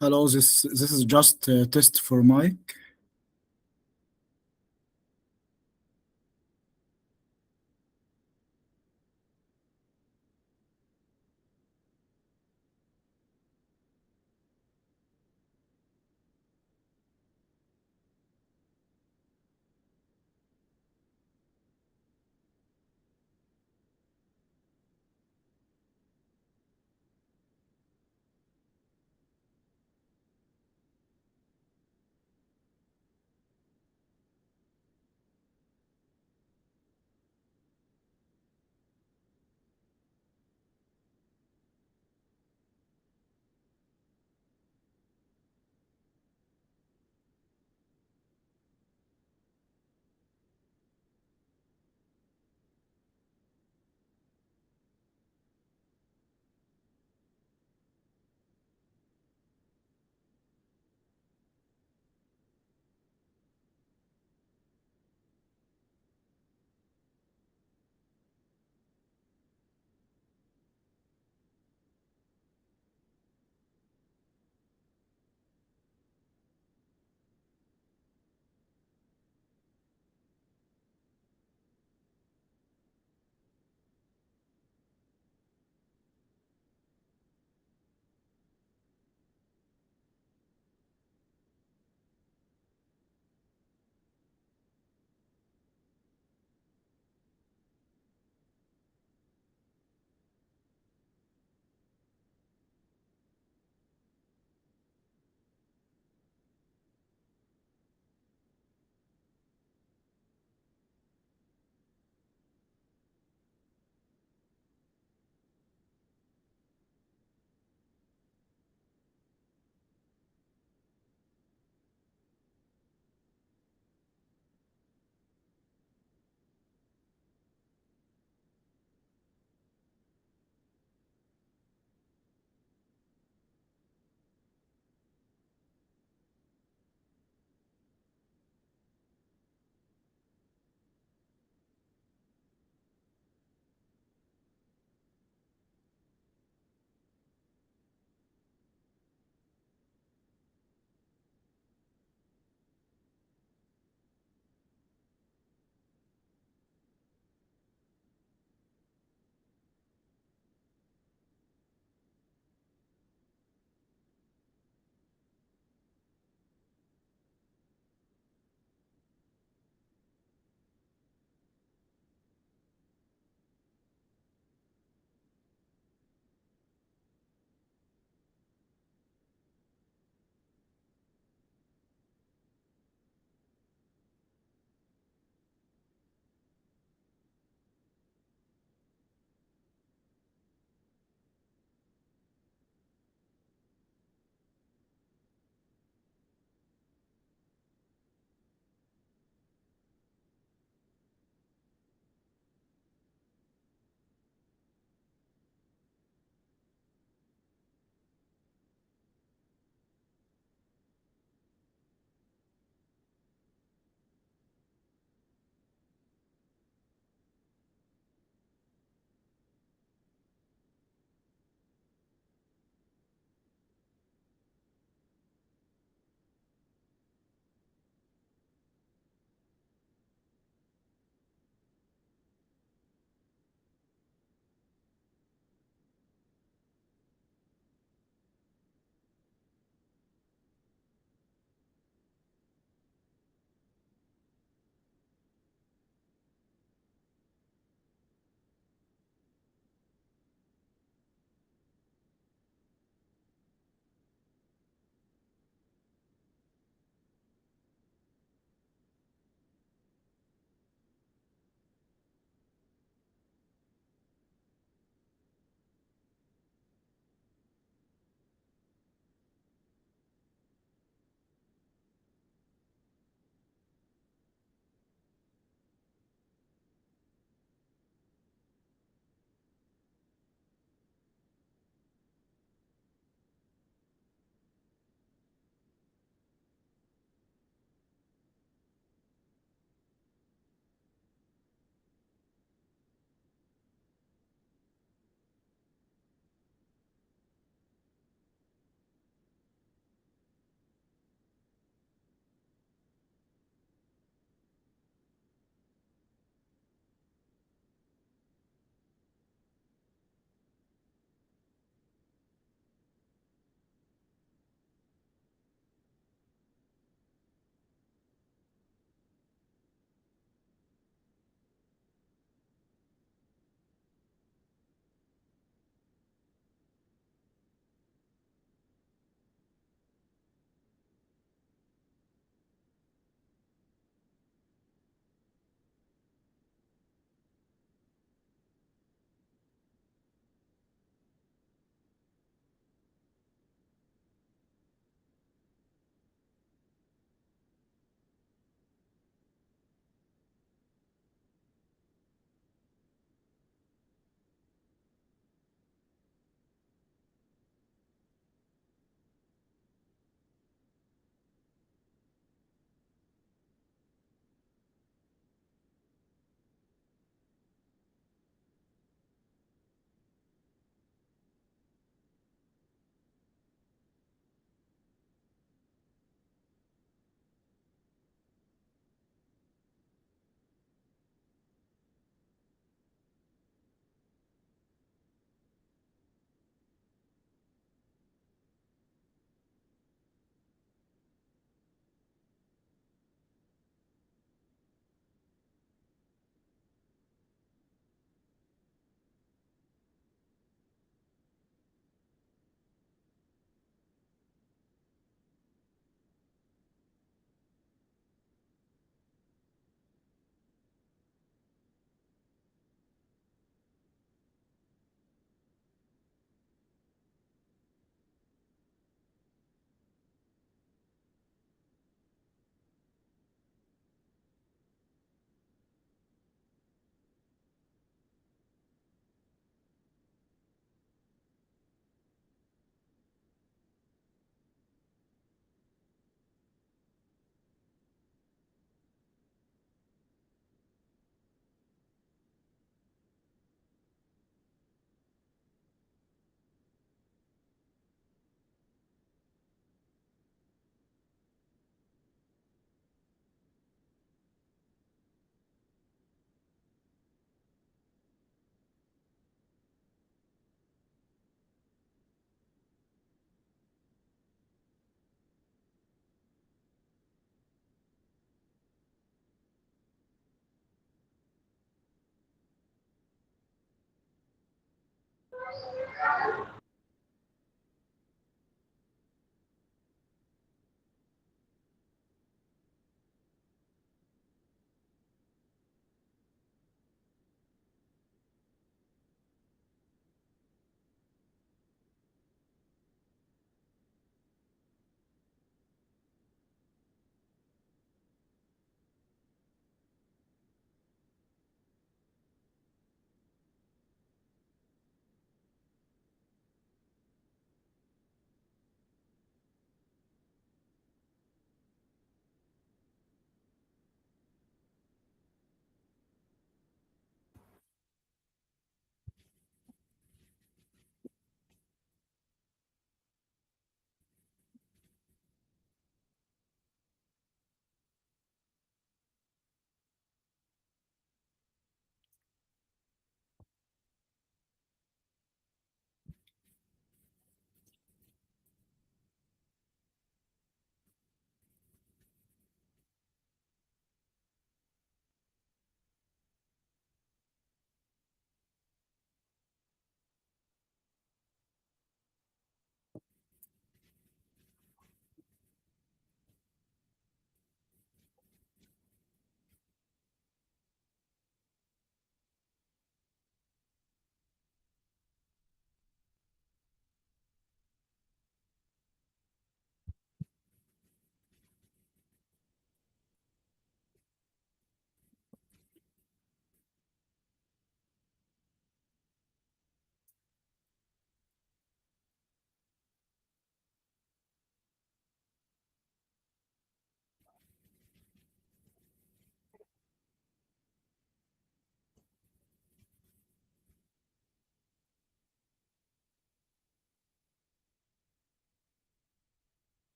Hello, this is just a test for mic.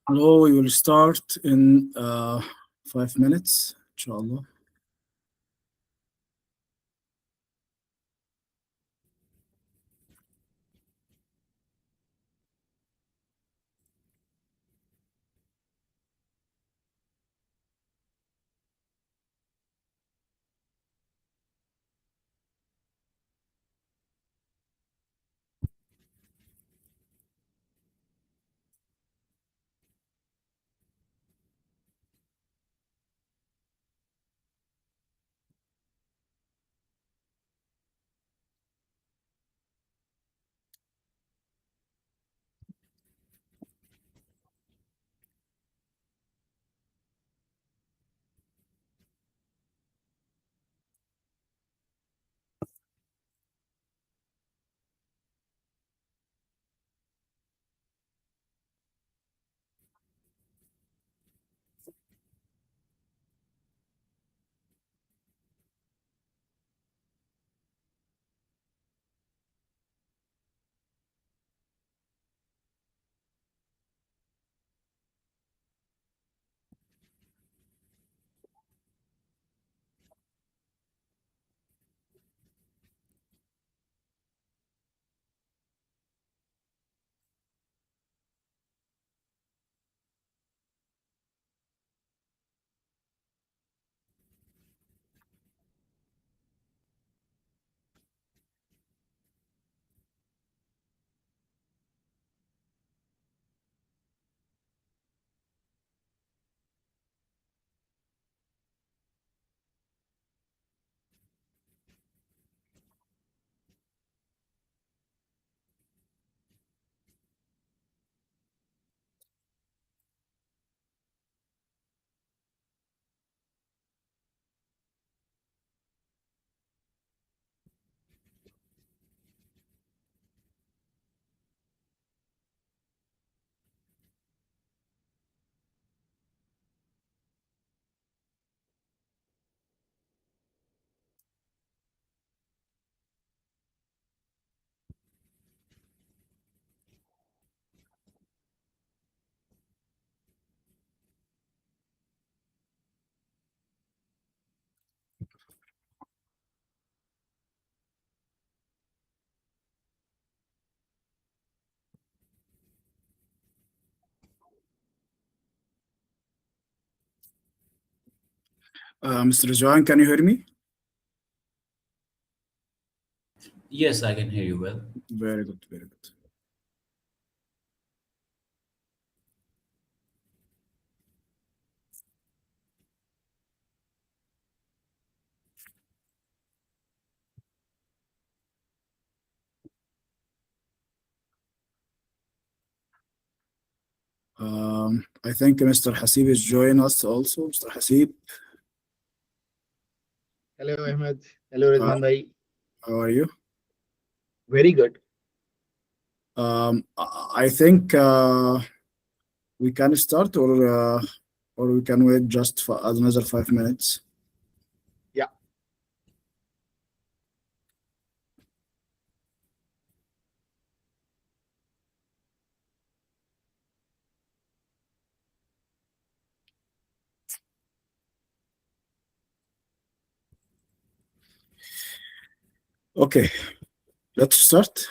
Hello, we will start in 5 minutes, inshallah. Mr. Johan, can you hear me? Yes, I can hear you well. Very good, very good. I think Mr. Hasib is joining us also. Mr. Hasib, Hello, Ahmed. Hello, uh, Rizwan bhai. how are you? Very good. I think we can start, or we can wait just for another 5 minutes. Yeah. Okay, let's start.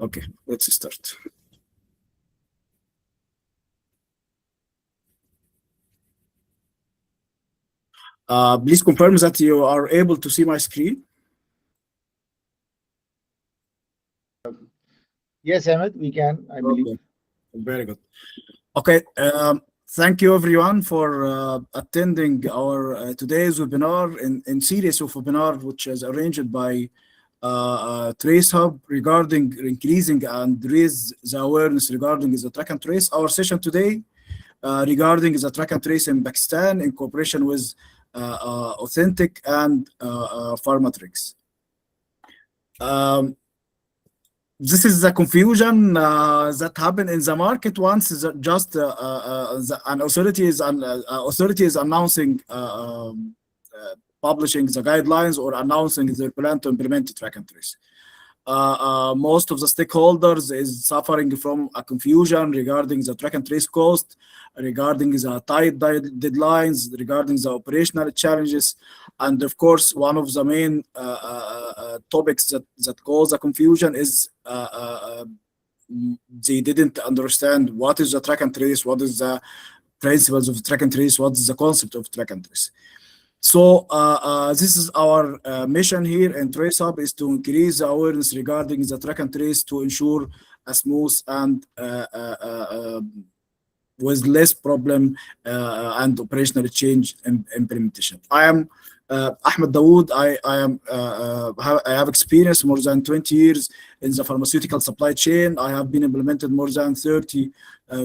Okay, let's start. Please confirm that you are able to see my screen. Yes, Ahmed, we can, I believe. Okay, very good. Okay, thank you everyone for attending our today's webinar in series of webinar, which is arranged by Trace Hub regarding increasing and raise the awareness regarding the track and trace. Our session today regarding the track and trace in Pakistan in cooperation with Authentic and Pharmatrix. This is the confusion that happened in the market once just an authority is announcing publishing the guidelines or announcing their plan to implement track and trace. Most of the stakeholders is suffering from a confusion regarding the track and trace cost, regarding the tight deadlines, regarding the operational challenges, and of course, one of the main topics that cause the confusion is they didn't understand what is the track and trace, what is the principles of track and trace, what is the concept of track and trace. So this is our mission here in Trace Hub, is to increase the awareness regarding the track and trace to ensure a smooth and with less problem and operational change implementation. I am Ahmed Dawood. I have experience more than 20 years in the pharmaceutical supply chain. I have been implemented more than 30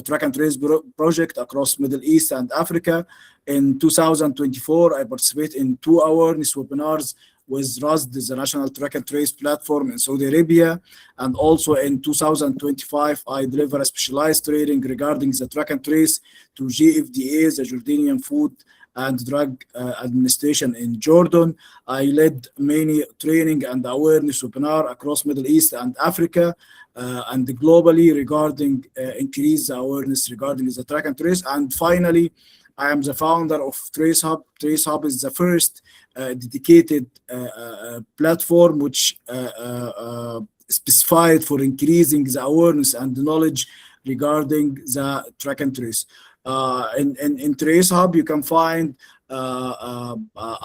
track and trace project across Middle East and Africa. In 2024, I participated in 2 awareness webinars with RASD, the National Track and Trace Platform in Saudi Arabia. And also in 2025, I deliver a specialized training regarding the track and trace to GFDA, the Jordanian Food and Drug Administration in Jordan. I led many training and awareness webinar across Middle East and Africa and globally regarding increase awareness regarding the track and trace. And finally, I am the founder of Trace Hub. Trace Hub is the first dedicated platform which specified for increasing the awareness and the knowledge regarding the track and trace. In Trace Hub, you can find a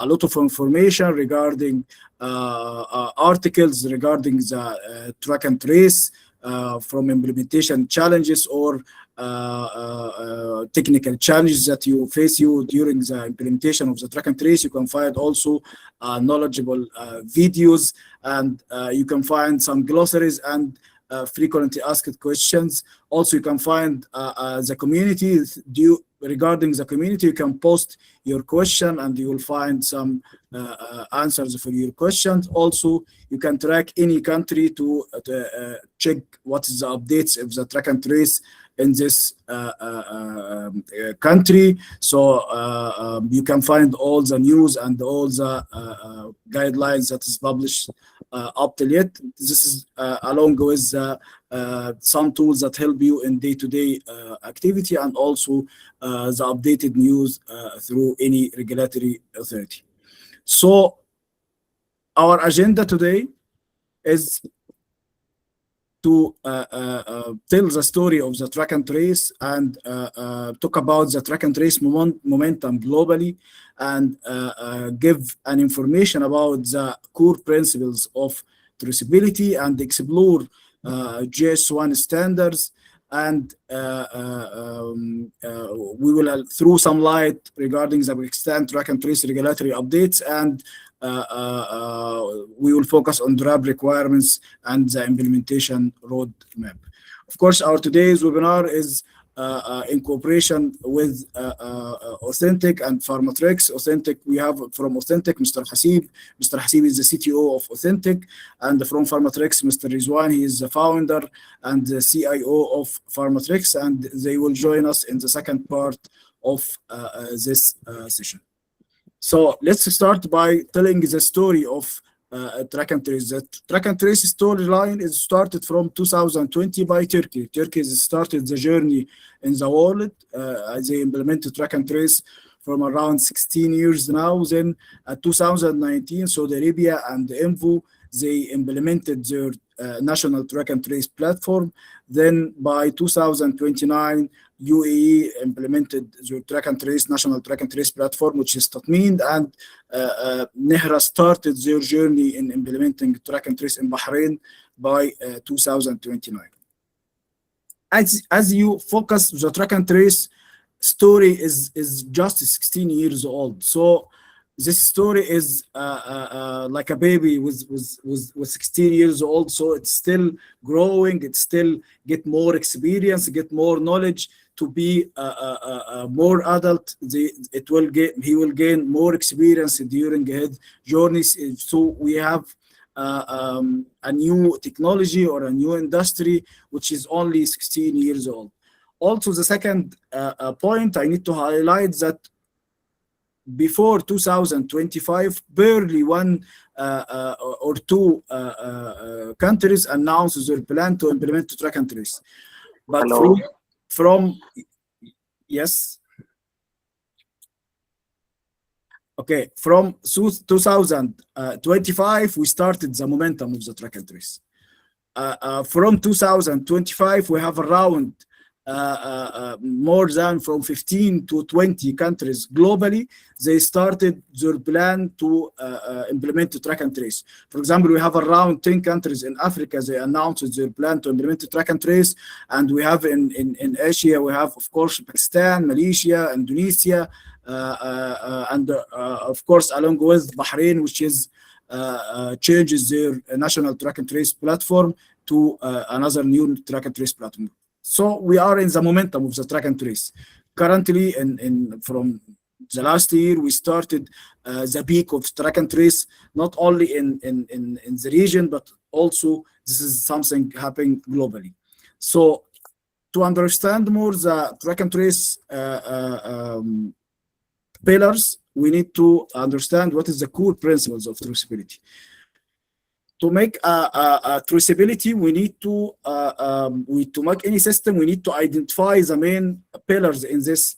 lot of information regarding articles regarding the track and trace from implementation challenges or technical challenges that you face during the implementation of the track and trace. You can find also knowledgeable videos, and you can find some glossaries and frequently asked questions. Also, you can find the community. Regarding the community, you can post your question and you will find some answers for your questions. Also, you can track any country to check what is the updates of the track and trace in this country. So you can find all the news and all the guidelines that is published up till yet. This is along with some tools that help you in day-to-day activity, and also the updated news through any regulatory authority. So Our agenda today is to tell the story of the track and trace and talk about the track and trace momentum globally, and give an information about the core principles of traceability and explore GS1 standards. And we will throw some light regarding the Pakistan track and trace regulatory updates, and we will focus on draft requirements and the implementation roadmap. Of course, our today's webinar is in cooperation with Authentic and Pharmatrix. Authentic, we have from Authentic, Mr. Hasib. Mr. Hasib is the CTO of Authentic, and from Pharmatrix, Mr. Rizwan, he is the founder and the CIO of Pharmatrix, and they will join us in the second part of this session. So let's start by telling the story of track and trace. The track and trace storyline is started from 2020 by Turkey. Turkey has started the journey in the world. They implemented track and trace from around 16 years now. Then 2019, Saudi Arabia and 𝐓𝐫𝐚𝐜, they implemented their national track and trace platform. Then by 2029, UAE implemented their track and trace, national track and trace platform, which is 𝐓𝐫𝐚𝐜, and NEHRA started their journey in implementing track and trace in Bahrain by 2029. As you focus, the track and trace story is just 16 years old. So this story is like a baby with 16 years old. So it's still growing. It still get more experience, get more knowledge to be more adult. He will gain more experience during his journeys. So we have a new technology or a new industry which is only 16 years old. Also, the second point I need to highlight that before 2025, barely one or two countries announced their plan to implement track and trace. But from yes. Okay, from 2025, we started the momentum of the track and trace. From 2025, we have around more than from 15 to 20 countries globally. They started their plan to implement the track and trace. For example, we have around 10 countries in Africa. They announced their plan to implement the track and trace. And we have in Asia, we have, of course, Pakistan, Malaysia, Indonesia, and of course, along with Bahrain, which is changes their national track and trace platform to another new track and trace platform. So we are in the momentum of the track and trace. Currently, from the last year, we started the peak of track and trace, not only in the region, but also this is something happening globally. So to understand more the track and trace pillars, we need to understand what is the core principles of traceability. To make a traceability, we need to make any system, we need to identify the main pillars in this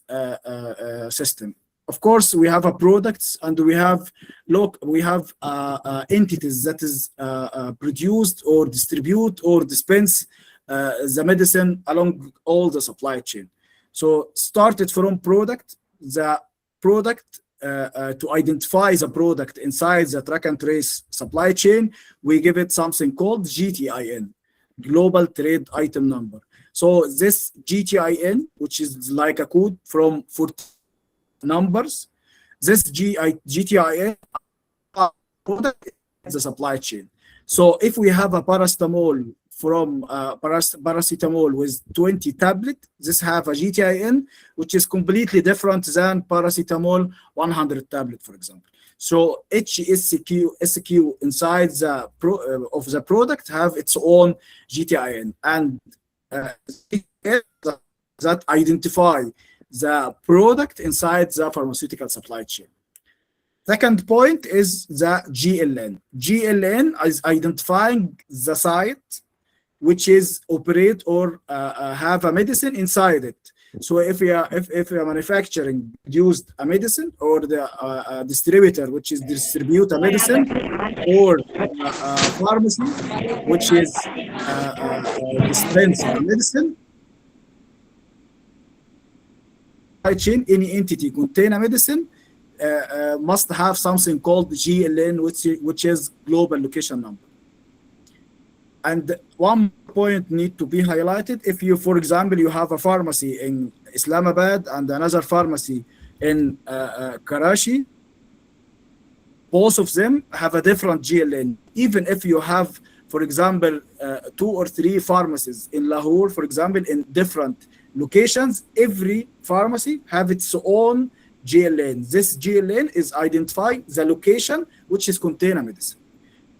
system. Of course, we have a products, and we have entities that is produced or distribute or dispense the medicine along all the supply chain. So started from product, the product. To identify the product inside the track and trace supply chain, we give it something called GTIN, Global Trade Item Number. So this GTIN, which is like a code from 40 numbers, this GTIN product is the supply chain. So if we have a paracetamol from paracetamol with 20 tablets, this have a GTIN, which is completely different than paracetamol 100 tablet, for example. So each SKU inside the of the product have its own GTIN, and that identify the product inside the pharmaceutical supply chain. Second point is the GLN. GLN is identifying the site which is operate or have a medicine inside it. So if we are manufacturing produced a medicine, or the distributor which is distribute a medicine, or pharmacy which is dispense a medicine, chain, any entity contain a medicine must have something called GLN, which is global location number. And one point need to be highlighted: if you, for example, you have a pharmacy in Islamabad and another pharmacy in Karachi, both of them have a different GLN. Even if you have, for example, 2 or 3 pharmacies in Lahore, for example, in different locations, every pharmacy have its own GLN. This GLN is identify the location which is contain a medicine.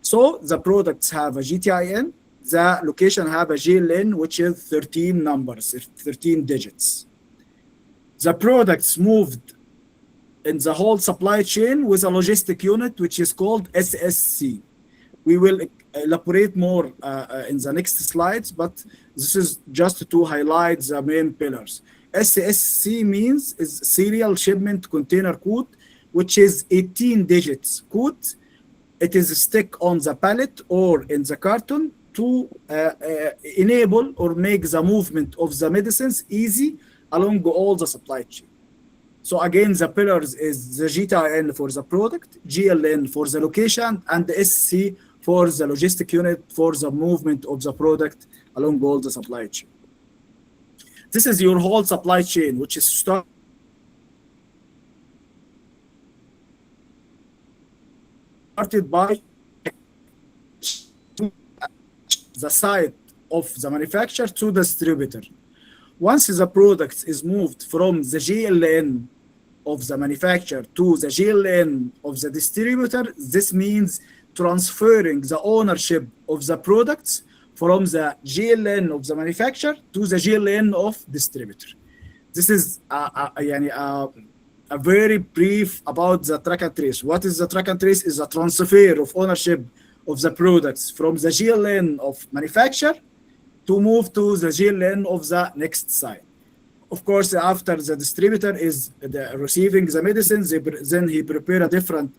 So the products have a GTIN, the location have a GLN, which is 13 numbers, 13 digits. The products moved in the whole supply chain with a logistic unit, which is called SSC. We will elaborate more in the next slides, but this is just to highlight the main pillars. SSC means is serial shipment container code, which is 18 digits code. It is stick on the pallet or in the carton to enable or make the movement of the medicines easy along all the supply chain. So again, the pillars is the GTIN for the product, GLN for the location, and the SC for the logistic unit for the movement of the product along all the supply chain. This is your whole supply chain, which is started by the site of the manufacturer to the distributor. Once the product is moved from the GLN of the manufacturer to the GLN of the distributor, this means transferring the ownership of the products from the GLN of the manufacturer to the GLN of distributor. This is a very brief about the track and trace. What is the track and trace? Is a transfer of ownership of the products from the GLN of manufacturer to move to the GLN of the next site. Of course, after the distributor is receiving the medicines, then he prepare a different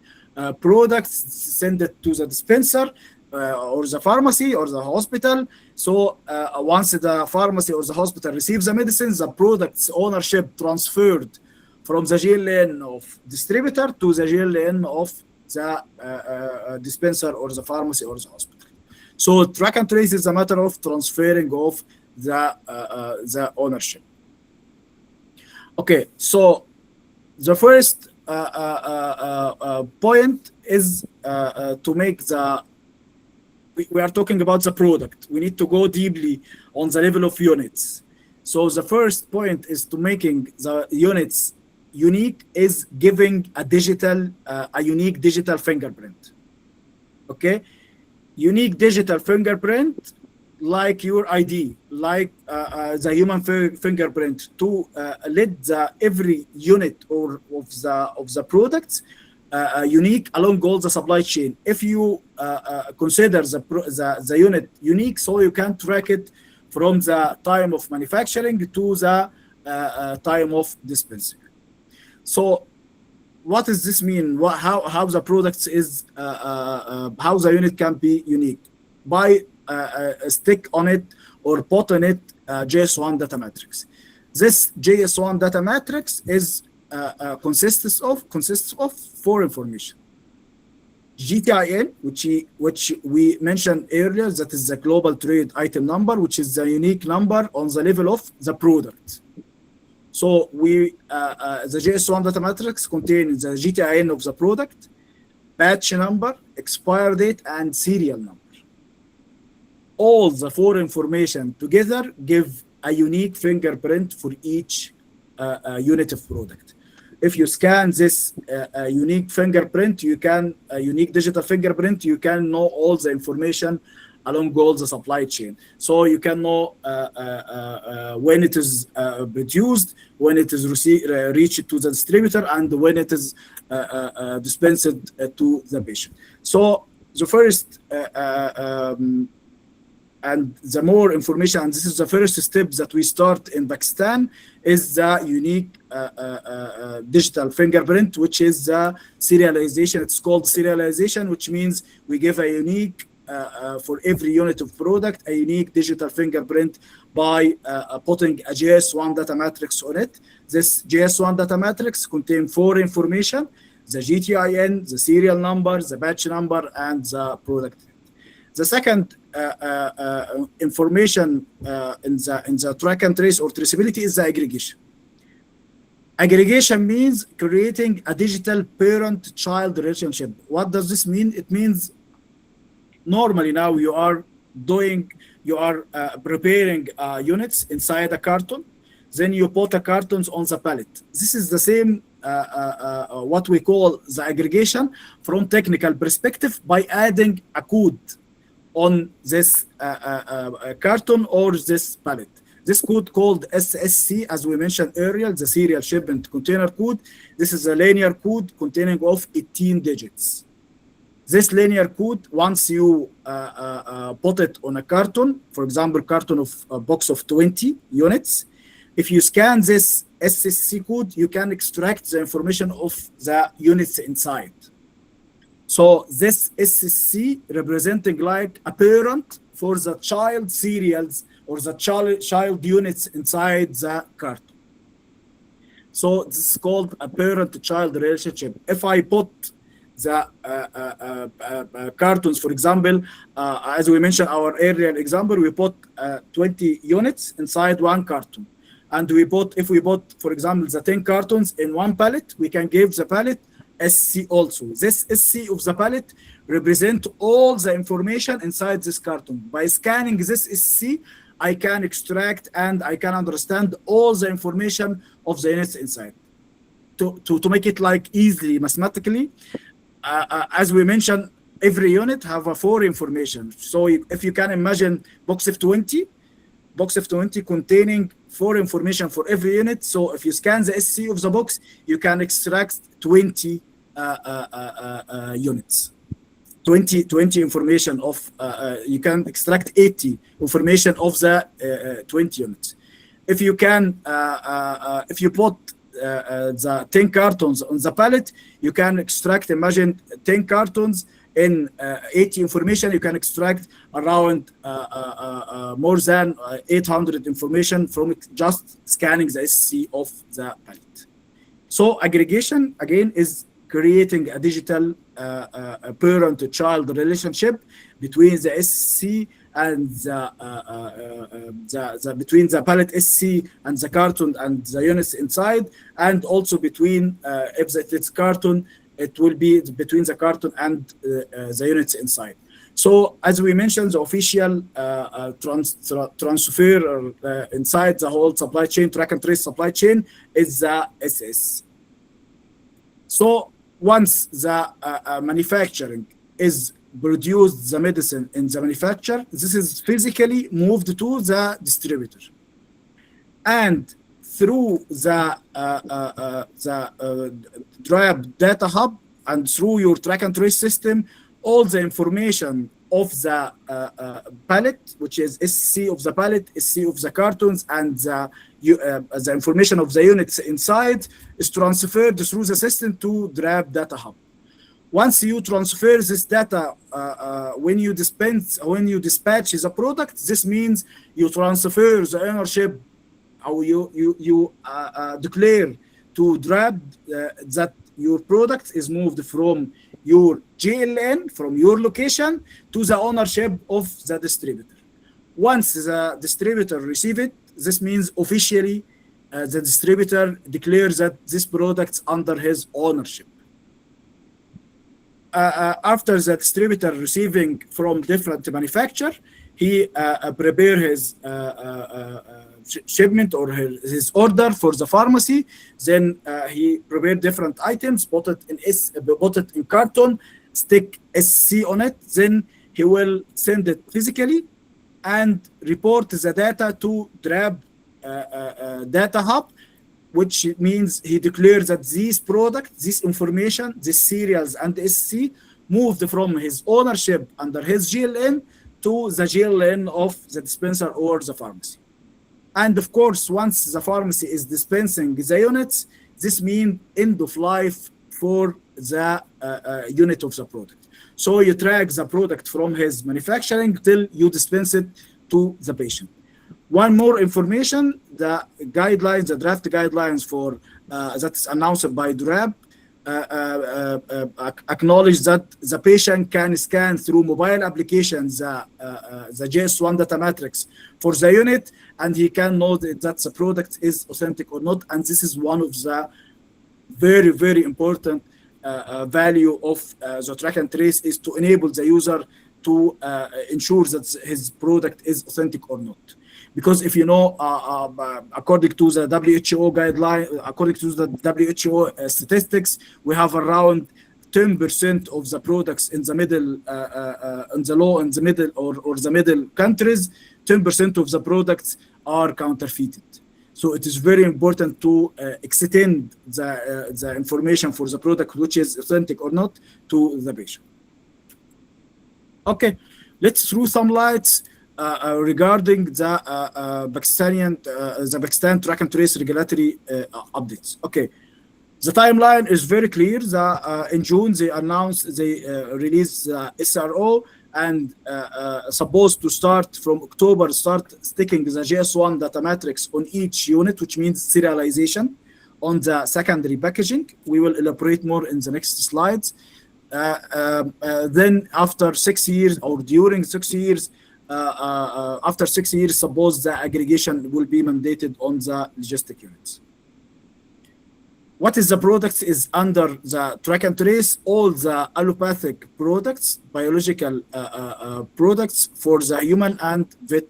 products, send it to the dispenser or the pharmacy or the hospital. So once the pharmacy or the hospital receives the medicines, the product's ownership transferred from the GLN of distributor to the GLN of the dispenser or the pharmacy or the hospital. So track and trace is a matter of transferring of the ownership. Okay, so the first point is to make the, we are talking about the product. We need to go deeply on the level of units. So the first point is to making the units unique is giving a unique digital fingerprint. Okay, unique digital fingerprint, like your ID, like the human fingerprint, to let every unit or of the products unique along all the supply chain. If you consider the unit unique, so you can track it from the time of manufacturing to the time of dispensing. So what does this mean? How the products is how the unit can be unique? By stick on it or put on it JS1 data matrix. This JS1 data matrix is consists of 4 information. GTIN, which we mentioned earlier, that is the global trade item number, which is the unique number on the level of the product. So the JS1 data matrix contains the GTIN of the product, batch number, expire date, and serial number. All the 4 information together give a unique fingerprint for each unit of product. If you scan this unique fingerprint, unique digital fingerprint, you can know all the information along all the supply chain. So you can know when it is produced, when it is reached to the distributor, and when it is dispensed to the patient. So the first and the more information, and this is the first step that we start in Pakistan, is the unique digital fingerprint, which is the serialization. It's called serialization, which means we give a unique, for every unit of product, a unique digital fingerprint by putting a JS1 data matrix on it. This JS1 data matrix contains 4 information: the GTIN, the serial number, the batch number, and the product. The second information in the track and trace or traceability is the aggregation. Aggregation means creating a digital parent-child relationship. What does this mean? It means normally now you are preparing units inside a carton, then you put the cartons on the pallet. This is the same what we call the aggregation from technical perspective by adding a code on this carton or this pallet. This code called SSC, as we mentioned earlier, the serial shipment container code. This is a linear code containing of 18 digits. This linear code, once you put it on a carton, for example, carton of a box of 20 units, if you scan this SSC code, you can extract the information of the units inside. So this SSC representing like a parent for the child serials or the child units inside the carton. So this is called a parent-to-child relationship. If I put the cartons, for example, as we mentioned our earlier example, we put 20 units inside one carton. And if we put, for example, the 10 cartons in one pallet, we can give the pallet SC also. This SC of the pallet represent all the information inside this carton. By scanning this SC, I can extract and I can understand all the information of the units inside. To make it like easily mathematically, as we mentioned, every unit have a 4 information. So if you can imagine box of 20 containing 4 information for every unit. So if you scan the SC of the box, you can extract 20 units. 20 information of, you can extract 80 information of the 20 units. If you can, if you put the 10 cartons on the pallet, you can extract, imagine 10 cartons in 80 information, you can extract around more than 800 information from just scanning the SC of the pallet. So aggregation, again, is creating a digital parent-to-child relationship between the SC and between the pallet SC and the carton and the units inside, and also between, if it's carton, it will be between the carton and the units inside. So as we mentioned, the official transfer inside the whole supply chain, track and trace supply chain, is the SS. So once the manufacturing is produced, the medicine in the manufacturer, this is physically moved to the distributor. And through the DRAB data hub and through your track and trace system, all the information of the pallet, which is SC of the pallet, SC of the cartons, and the information of the units inside is transferred through the system to DRAB data hub. Once you transfer this data, when you dispatch the product, this means you transfer the ownership, or you declare to DRAB that your product is moved from your GLN, from your location, to the ownership of the distributor. Once the distributor receives it, this means officially the distributor declares that this product is under his ownership. After the distributor receiving from different manufacturer, he prepare his shipment or his order for the pharmacy. Then he prepared different items, put it in carton, stick SC on it. Then he will send it physically and report the data to DRAB data hub, which means he declares that these products, this information, these serials and SC moved from his ownership under his GLN to the GLN of the dispenser or the pharmacy. And of course, once the pharmacy is dispensing the units, this means end of life for the unit of the product. So you track the product from his manufacturing till you dispense it to the patient. One more information, the guidelines, the draft guidelines for that's announced by DRAB acknowledge that the patient can scan through mobile applications the JS1 data matrix for the unit, and he can know that the product is authentic or not. And this is one of the very, very important value of the track and trace, is to enable the user to ensure that his product is authentic or not. Because if you know, according to the WHO guideline, according to the WHO statistics, we have around 10% of the products in the middle, in the low, in the middle, or the middle countries, 10% of the products are counterfeited. So it is very important to extend the information for the product, which is authentic or not, to the patient. Okay, let's throw some lights regarding the Pakistan track and trace regulatory updates. Okay, the timeline is very clear. In June they announced they released the SRO, and supposed to start from October, start sticking the JS1 data matrix on each unit, which means serialization on the secondary packaging. We will elaborate more in the next slides. Then after 6 years, or during 6 years, after 6 years, suppose the aggregation will be mandated on the logistic units. What is the product is under the track and trace? All the allopathic products, biological products for the human and vet,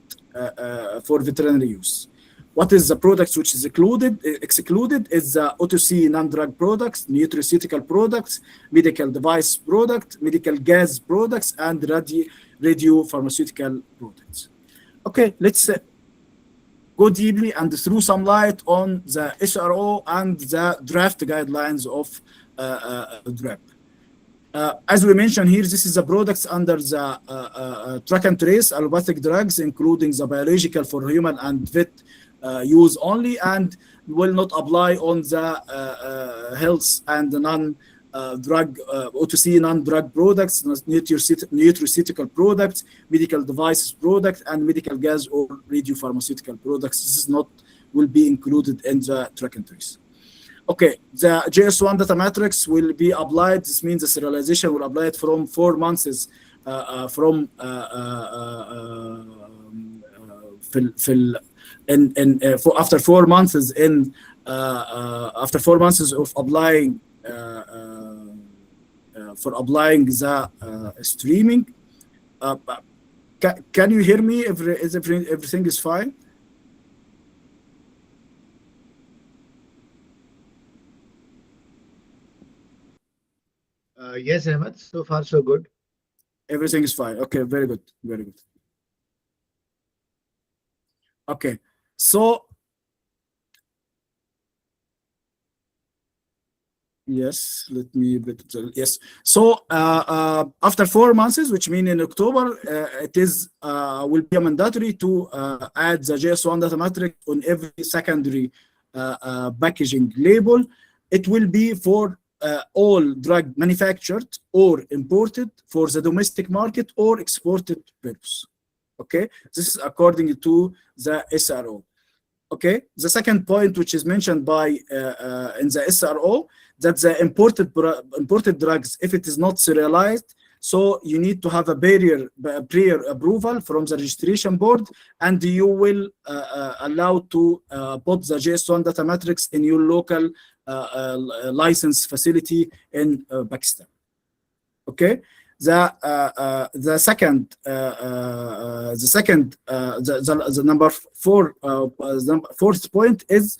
for veterinary use. What is the products which is excluded is the O2C non-drug products, nutraceutical products, medical device product, medical gas products, and radio pharmaceutical products. Okay, let's go deeply and throw some light on the SRO and the draft guidelines of DRAP. As we mentioned here, this is the products under the track and trace, allopathic drugs, including the biological for human and vet use only, and will not apply on the health and the non-drug, O2C non-drug products, nutraceutical products, medical devices products, and medical gas or radiopharmaceutical products. This is not will be included in the track and trace. Okay, the JS1 data matrix will be applied. This means the serialization will apply it from 4 months from after 4 months after 4 months of applying for applying the streaming. Can you hear me? Everything is fine? Yes, Ahmed. So far, so good. Everything is fine. Okay, very good, very good. Okay, so yes, let me yes. So after 4 months, which means in October, it is will be mandatory to add the JS1 data matrix on every secondary packaging label. It will be for all drug manufactured or imported for the domestic market or exported purpose. Okay, this is according to the SRO. Okay, the second point, which is mentioned by in the SRO, that the imported drugs, if it is not serialized, so you need to have a prior approval from the registration board, and you will allow to put the JS1 data matrix in your local license facility in Pakistan. Okay, the number fourth point is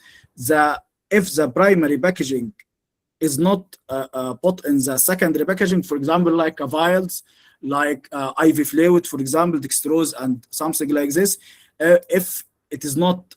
if the primary packaging is not put in the secondary packaging, for example, like vials, like IV fluid, for example, dextrose and something like this, if it is not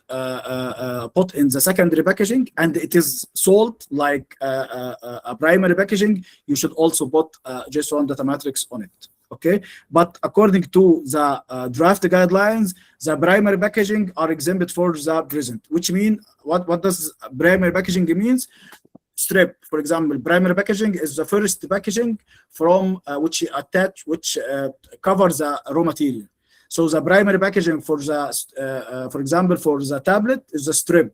put in the secondary packaging and it is sold like a primary packaging, you should also put JS1 data matrix on it. Okay, but according to the draft guidelines, the primary packaging are exempt for the present, which mean what does primary packaging means? Strip, for example, primary packaging is the first packaging from which covers the raw material. So the primary packaging for the for example, for the tablet is the strip.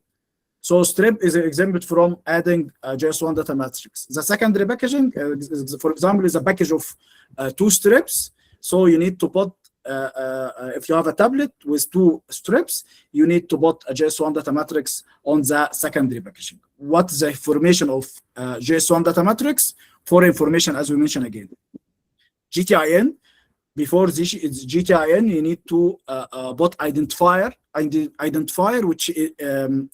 So strip is exempt from adding JS1 data matrix. The secondary packaging, for example, is a package of 2 strips. So you need to put, if you have a tablet with 2 strips, you need to put a JS1 data matrix on the secondary packaging. What is the information of JS1 data matrix? For information, as we mentioned again. GTIN, before this GTIN, you need to put identifier which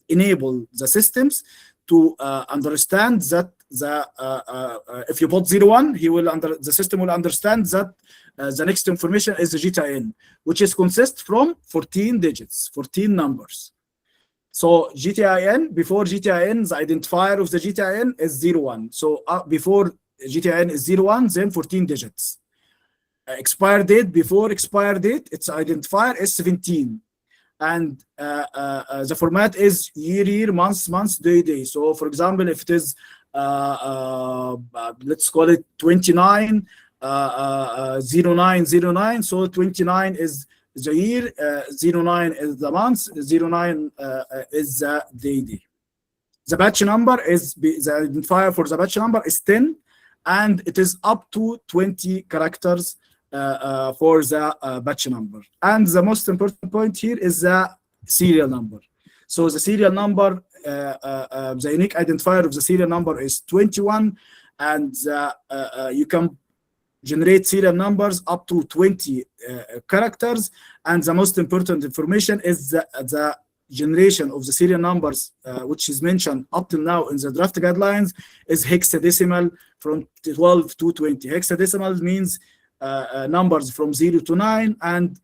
enable the systems to understand that if you put 01, the system will understand that the next information is the GTIN, which is consists from 14 digits, 14 numbers. So GTIN, before GTIN, the identifier of the GTIN is 01. So before GTIN is 01, then 14 digits. Expire date, before expire date, its identifier is 17. And the format is year, month, day. So for example, if it is, let's call it 29, 0909, so 29 is the year, 09 is the month, 09 is the day. The batch number is, the identifier for the batch number is 10, and it is up to 20 characters for the batch number. And the most important point here is the serial number. So the serial number, the unique identifier of the serial number is 21, and you can generate serial numbers up to 20 characters. And the most important information is the generation of the serial numbers, which is mentioned up till now in the draft guidelines, is hexadecimal from 12 to 20. Hexadecimal means numbers from 0 to 9 and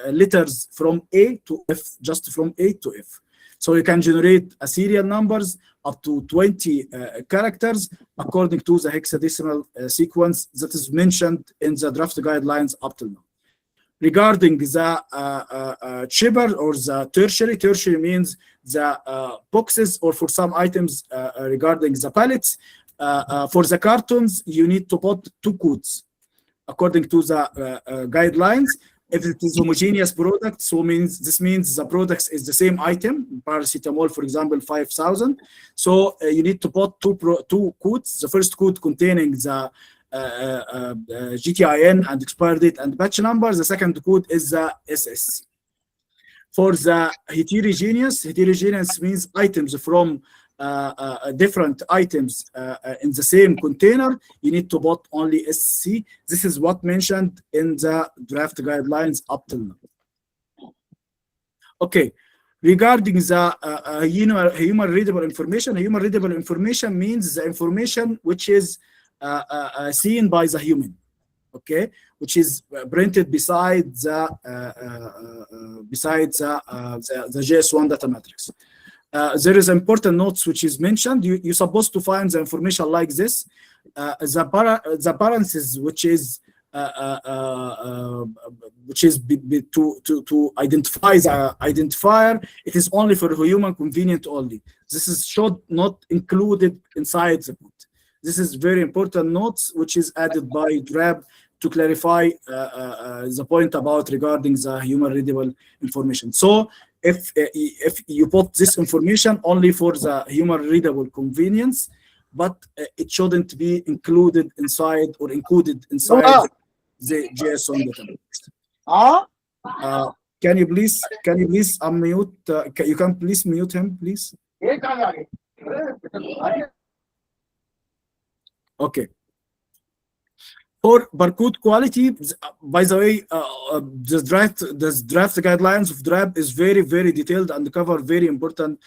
letters from A to F, just from A to F. So you can generate a serial numbers up to 20 characters according to the hexadecimal sequence that is mentioned in the draft guidelines up till now. Regarding the cheaper or the tertiary means the boxes, or for some items regarding the pallets, for the cartons, you need to put 2 codes according to the guidelines. If it is homogeneous product, so this means the product is the same item, paracetamol, for example, 5,000. So you need to put 2 codes. The first code containing the GTIN and expire date and batch number. The second code is the SS. For the heterogeneous means items from different items in the same container, you need to put only SC. This is what mentioned in the draft guidelines up till now. Okay, regarding the human readable information, means the information which is seen by the human, okay, which is printed beside the JS1 data matrix. There is important notes which is mentioned. You're supposed to find the information like this. The parentheses, which is to identify the identifier, it is only for human convenient only. This is should not included inside the code. This is very important notes which is added by DRAB to clarify the point about regarding the human readable information. So if you put this information only for the human readable convenience, but it shouldn't be included inside or encoded inside the JSON database. Can you please unmute? You can please mute him, please. Okay. For barcode quality, by the way, the draft guidelines of DRAB is very, very detailed and cover very important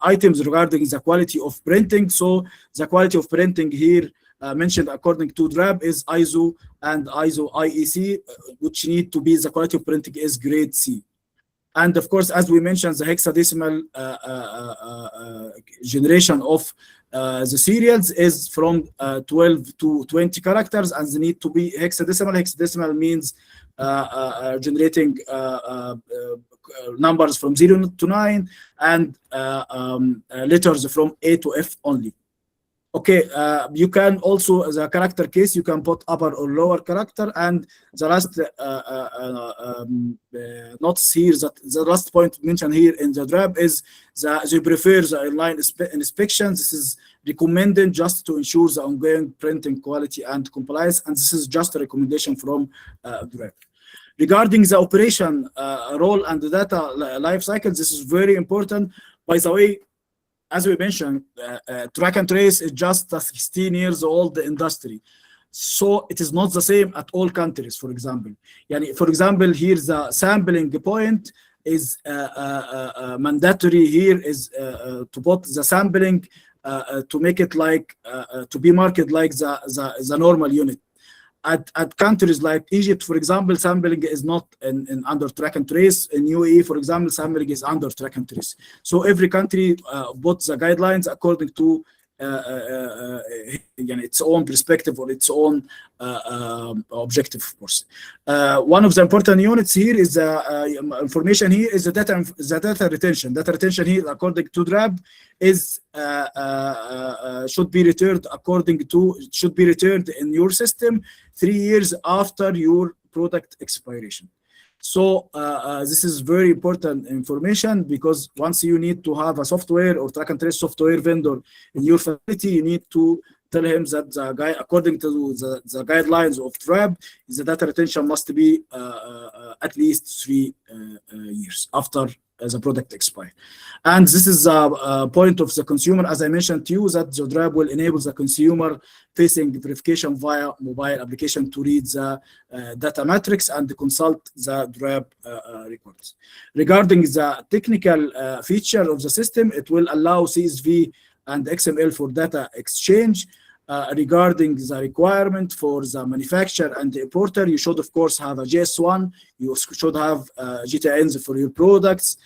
items regarding the quality of printing. So the quality of printing here mentioned according to DRAB is ISO and ISO IEC, which need to be the quality of printing is grade C. And of course, as we mentioned, the hexadecimal generation of the serials is from 12 to 20 characters, and they need to be hexadecimal. Hexadecimal means generating numbers from 0 to 9, and letters from A to F only. Okay, you can also, as a character case, you can put upper or lower character, and the last notes here, that the last point mentioned here in the draft is they prefer the inline inspection. This is recommended just to ensure the ongoing printing quality and compliance, and this is just a recommendation from draft. Regarding the operation role and the data life cycle, this is very important. By the way, as we mentioned, track and trace is just a 16 years old industry. So it is not the same at all countries, for example. For example, here the sampling point is mandatory here is to put the sampling to make it like, to be marked like the normal unit. At countries like Egypt, for example, sampling is not in under track and trace. In UAE, for example, sampling is under track and trace. So every country puts the guidelines according to its own perspective or its own objective, of course. One of the important units here is information here is the data retention. Data retention here, according to DRAB, is should be returned in your system 3 years after your product expiration. So this is very important information, because once you need to have a software or track and trace software vendor in your facility, you need to tell him that the guy, according to the guidelines of TRAB, the data retention must be at least 3 years after the product expires. And this is a point of the consumer, as I mentioned to you, that the DRAB will enable the consumer facing verification via mobile application to read the data matrix and consult the DRAB records. Regarding the technical feature of the system, it will allow CSV and XML for data exchange. Regarding the requirement for the manufacturer and the importer, you should of course have a JS1. You should have GTINs for your products.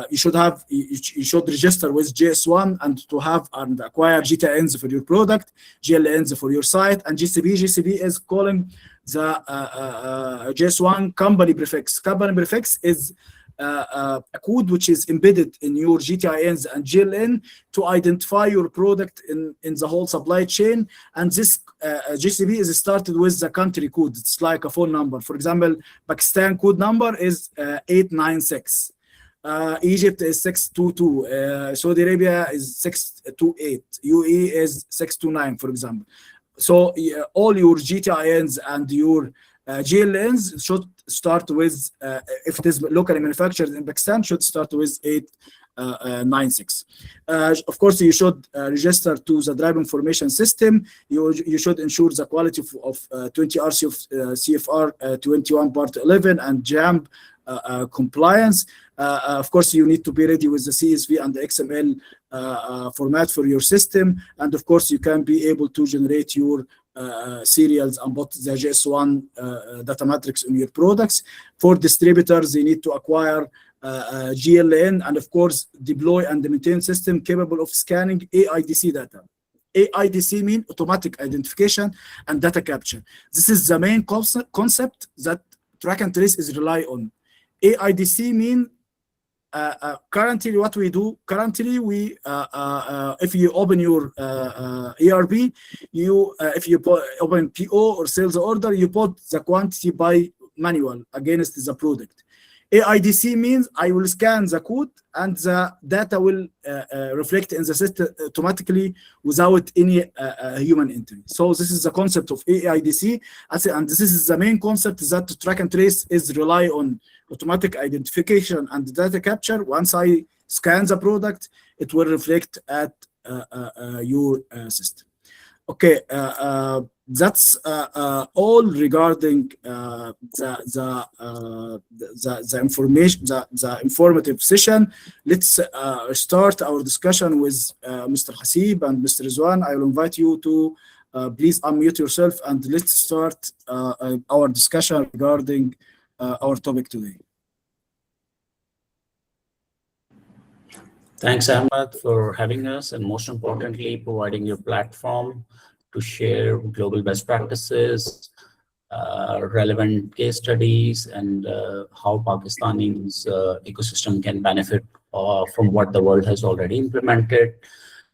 You should register with JS1 and to have and acquire GTINs for your product, GLNs for your site, and GCB. GCB is calling the JS1 company prefix. Company prefix is a code which is embedded in your GTINs and GLN to identify your product in the whole supply chain. And this GCB is started with the country code. It's like a phone number. For example, Pakistan code number is 896. Egypt is 622. Saudi Arabia is 628. UAE is 629, for example. So all your GTINs and your GLNs should start with, if it is locally manufactured in Pakistan, should start with 896. Of course, you should register to the drive information system. You should ensure the quality of 20 RC of CFR 21 part 11 and JAMB compliance. Of course, you need to be ready with the CSV and the XML format for your system. And of course, you can be able to generate your serials and put the JS1 data matrix in your products. For distributors, they need to acquire GLN and of course deploy and maintain system capable of scanning AIDC data. AIDC means automatic identification and data capture. This is the main concept that track and trace is rely on. AIDC means currently what we do, we if you open your ERP, if you open PO or sales order, you put the quantity by manual against the product. AIDC means I will scan the code and the data will reflect in the system automatically without any human entry. So this is the concept of AIDC, and this is the main concept that track and trace is rely on: automatic identification and data capture. Once I scan the product, it will reflect at your system. Okay, that's all regarding the information, the informative session. Let's start our discussion with Mr. Hasib and Mr. Rizwan. I will invite you to please unmute yourself and let's start our discussion regarding our topic today. Thanks, Ahmed, for having us, and most importantly, providing your platform to share global best practices, relevant case studies, and how Pakistani's ecosystem can benefit from what the world has already implemented,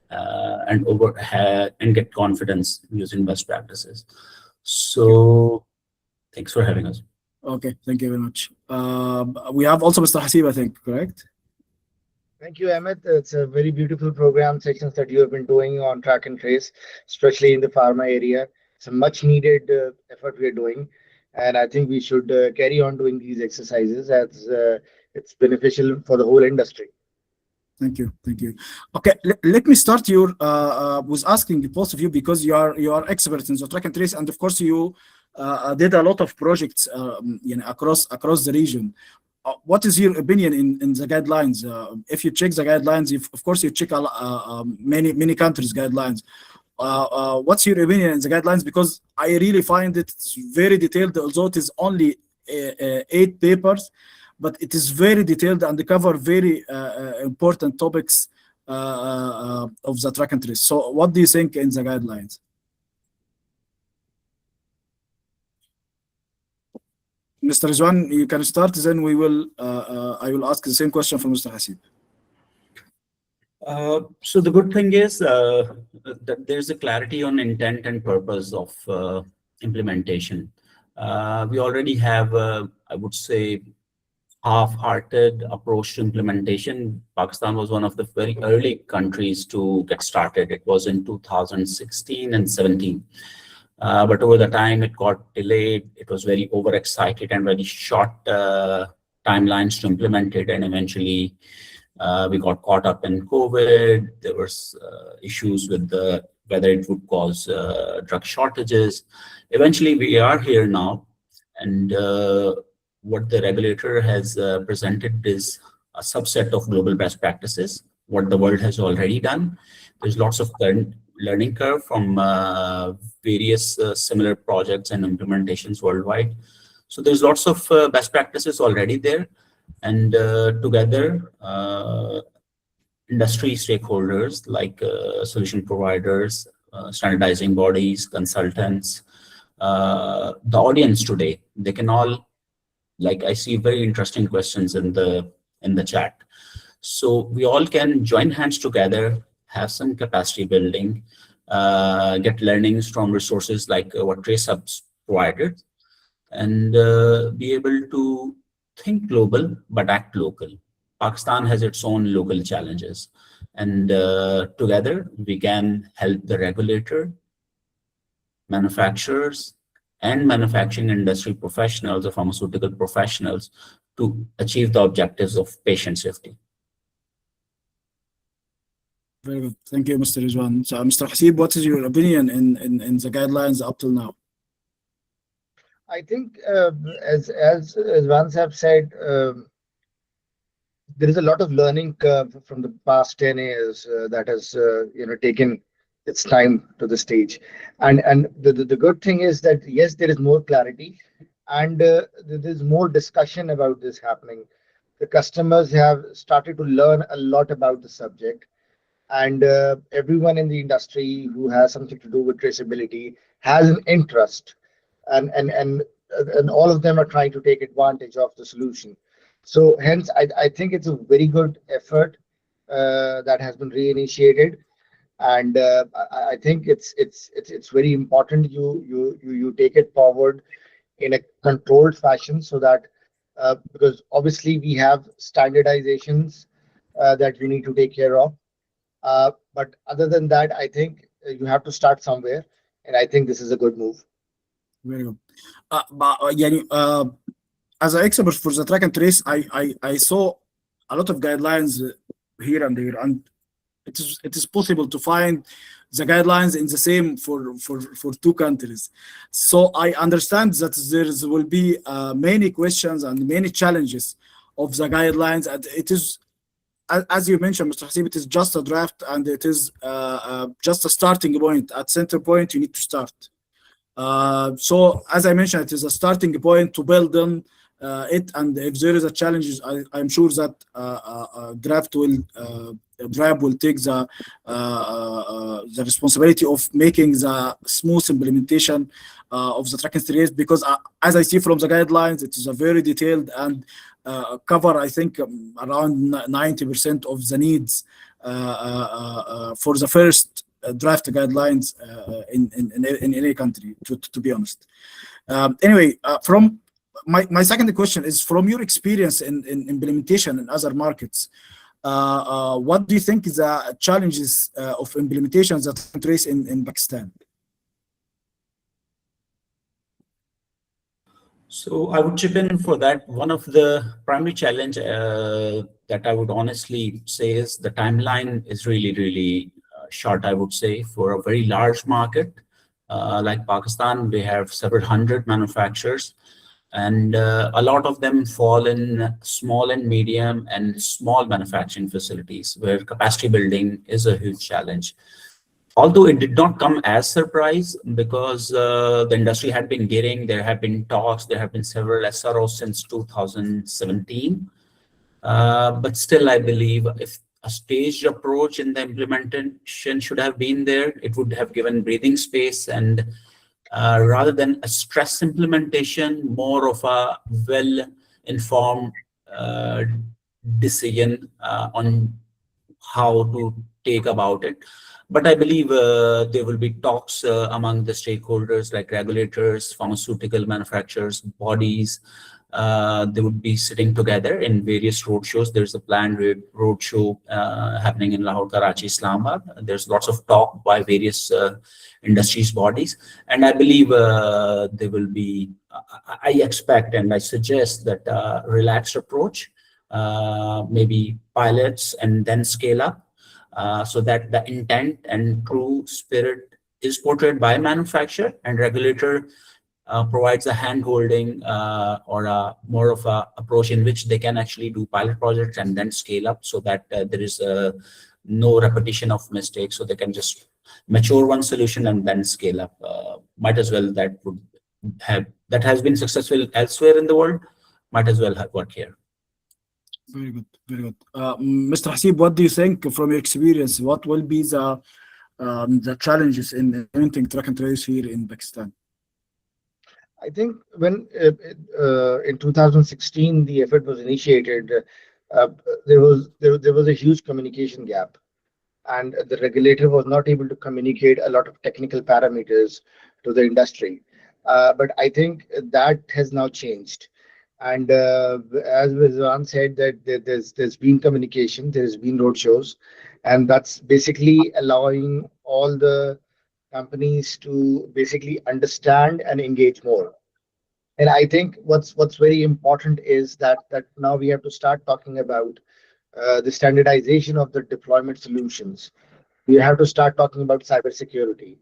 and get confidence using best practices. So, thanks for having us. Okay, thank you very much. We have also Mr. Hasib, I think, correct? Thank you, Amit. It's a very beautiful program sections that you have been doing on track and trace, especially in the pharma area. It's a much needed effort we are doing. And I think we should carry on doing these exercises as it's beneficial for the whole industry. Thank you, thank you. Okay, let me start your with asking both of you, because you are experts in the track and trace, and of course you did a lot of projects across the region. What is your opinion in the guidelines? If you check the guidelines, of course you check many countries' guidelines. What's your opinion in the guidelines? Because I really find it very detailed, although it is only 8 papers, but it is very detailed and they cover very important topics of the track and trace. So what do you think in the guidelines? Mr. Rizwan, you can start, then we will I will ask the same question from Mr. Hasib. So the good thing is that there's a clarity on intent and purpose of implementation. We already have, I would say, half-hearted approach to implementation. Pakistan was one of the very early countries to get started. It was in 2016 and 17. But over the time, it got delayed. It was very overexcited and very short timelines to implement it. And eventually, we got caught up in COVID. There was issues with whether it would cause drug shortages. Eventually, we are here now. And what the regulator has presented is a subset of global best practices, what the world has already done. There's lots of learning curve from various similar projects and implementations worldwide. So there's lots of best practices already there. And together, industry stakeholders like solution providers, standardizing bodies, consultants, the audience today, they can all, like I see very interesting questions in the chat. So we all can join hands together, have some capacity building, get learnings from resources like what TraceHub's provided, and be able to think global but act local. Pakistan has its own local challenges, and together we can help the regulator, manufacturers, and manufacturing industry professionals or pharmaceutical professionals to achieve the objectives of patient safety. Very good. Thank you, Mr. Rizwan. So, Mr. Hasib, what is your opinion in the guidelines up till now? I think, as Vans have said, there is a lot of learning curve from the past 10 years that has taken its time to the stage. And the good thing is that, yes, there is more clarity and there's more discussion about this happening. The customers have started to learn a lot about the subject, and everyone in the industry who has something to do with traceability has an interest, and all of them are trying to take advantage of the solution. So hence, I think it's a very good effort that has been reinitiated, and I think it's very important you take it forward in a controlled fashion, so that because obviously we have standardizations that you need to take care of. But other than that, I think you have to start somewhere, and I think this is a good move. Very good. As an expert for the track and trace, I saw a lot of guidelines here and there, and it is possible to find the guidelines in the same for 2 countries. So I understand that there will be many questions and many challenges of the guidelines, and it is, as you mentioned, Mr. Hasib, it is just a draft, and it is just a starting point. At center point, you need to start. So as I mentioned, it is a starting point to build on it, and if there is a challenge, I'm sure that Grab will take the responsibility of making the smooth implementation of the track and trace, because as I see from the guidelines, it is a very detailed and cover, I think, around 90% of the needs for the first draft guidelines in any country, to be honest. Anyway, from my second question is, from your experience in implementation in other markets, what do you think is the challenges of implementation that trace in Pakistan? So I would chip in for that. One of the primary challenge that I would honestly say is the timeline is really short, I would say, for a very large market. Like Pakistan, we have several hundred manufacturers, and a lot of them fall in small and medium and small manufacturing facilities where capacity building is a huge challenge. Although it did not come as surprise, because the industry had been getting, there have been talks, there have been several SROs since 2017. But still, I believe if a staged approach in the implementation should have been there, it would have given breathing space, and rather than a stress implementation, more of a well-informed decision on how to take about it. But I believe there will be talks among the stakeholders like regulators, pharmaceutical manufacturers, bodies. They would be sitting together in various roadshows. There's a planned roadshow happening in Lahore, Karachi, Islamabad. There's lots of talk by various industries bodies. And I believe there will be, I expect and I suggest that a relaxed approach, maybe pilots and then scale up. So that the intent and true spirit is portrayed by manufacturer, and regulator provides a hand-holding or more of a approach in which they can actually do pilot projects and then scale up, so that there is no repetition of mistakes, so they can just mature one solution and then scale up. Might as well that has been successful elsewhere in the world, might as well work here. Very good, very good. Mr. Hasib, what do you think from your experience? What will be the challenges in implementing track and trace here in Pakistan? I think when in 2016 the effort was initiated, there was a huge communication gap, and the regulator was not able to communicate a lot of technical parameters to the industry. But I think that has now changed. And as Rizwan said, that there's been communication, there's been roadshows, and that's basically allowing all the companies to basically understand and engage more. And I think what's very important is that now we have to start talking about the standardization of the deployment solutions. We have to start talking about cybersecurity.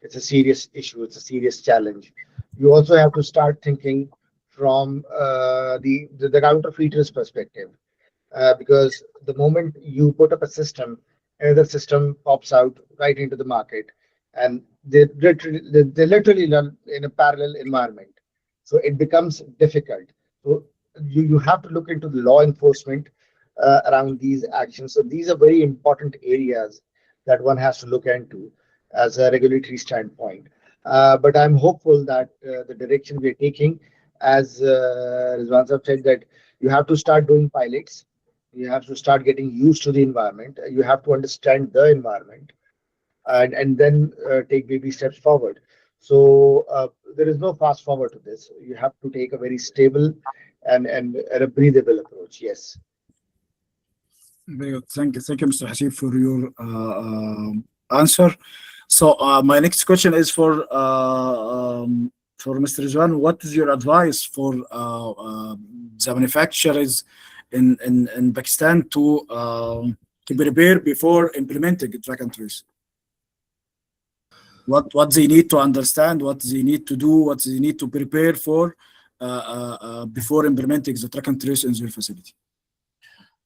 It's a serious issue. It's a serious challenge. You also have to start thinking from the counterfeiters perspective, because the moment you put up a system, another system pops out right into the market, and they're literally in a parallel environment. So it becomes difficult. So you have to look into the law enforcement around these actions. So these are very important areas that one has to look into as a regulatory standpoint. But I'm hopeful that the direction we're taking, as Rizwan said, that you have to start doing pilots. You have to start getting used to the environment. You have to understand the environment, and then take baby steps forward. So there is no fast forward to this. You have to take a very stable and a breathable approach. Yes. Very good. Thank you, Mr. Hasib, for your answer. So my next question is for Mr. Rizwan. What is your advice for the manufacturers in Pakistan to prepare before implementing track and trace? What they need to understand, what they need to do, what they need to prepare for before implementing the track and trace in their facility?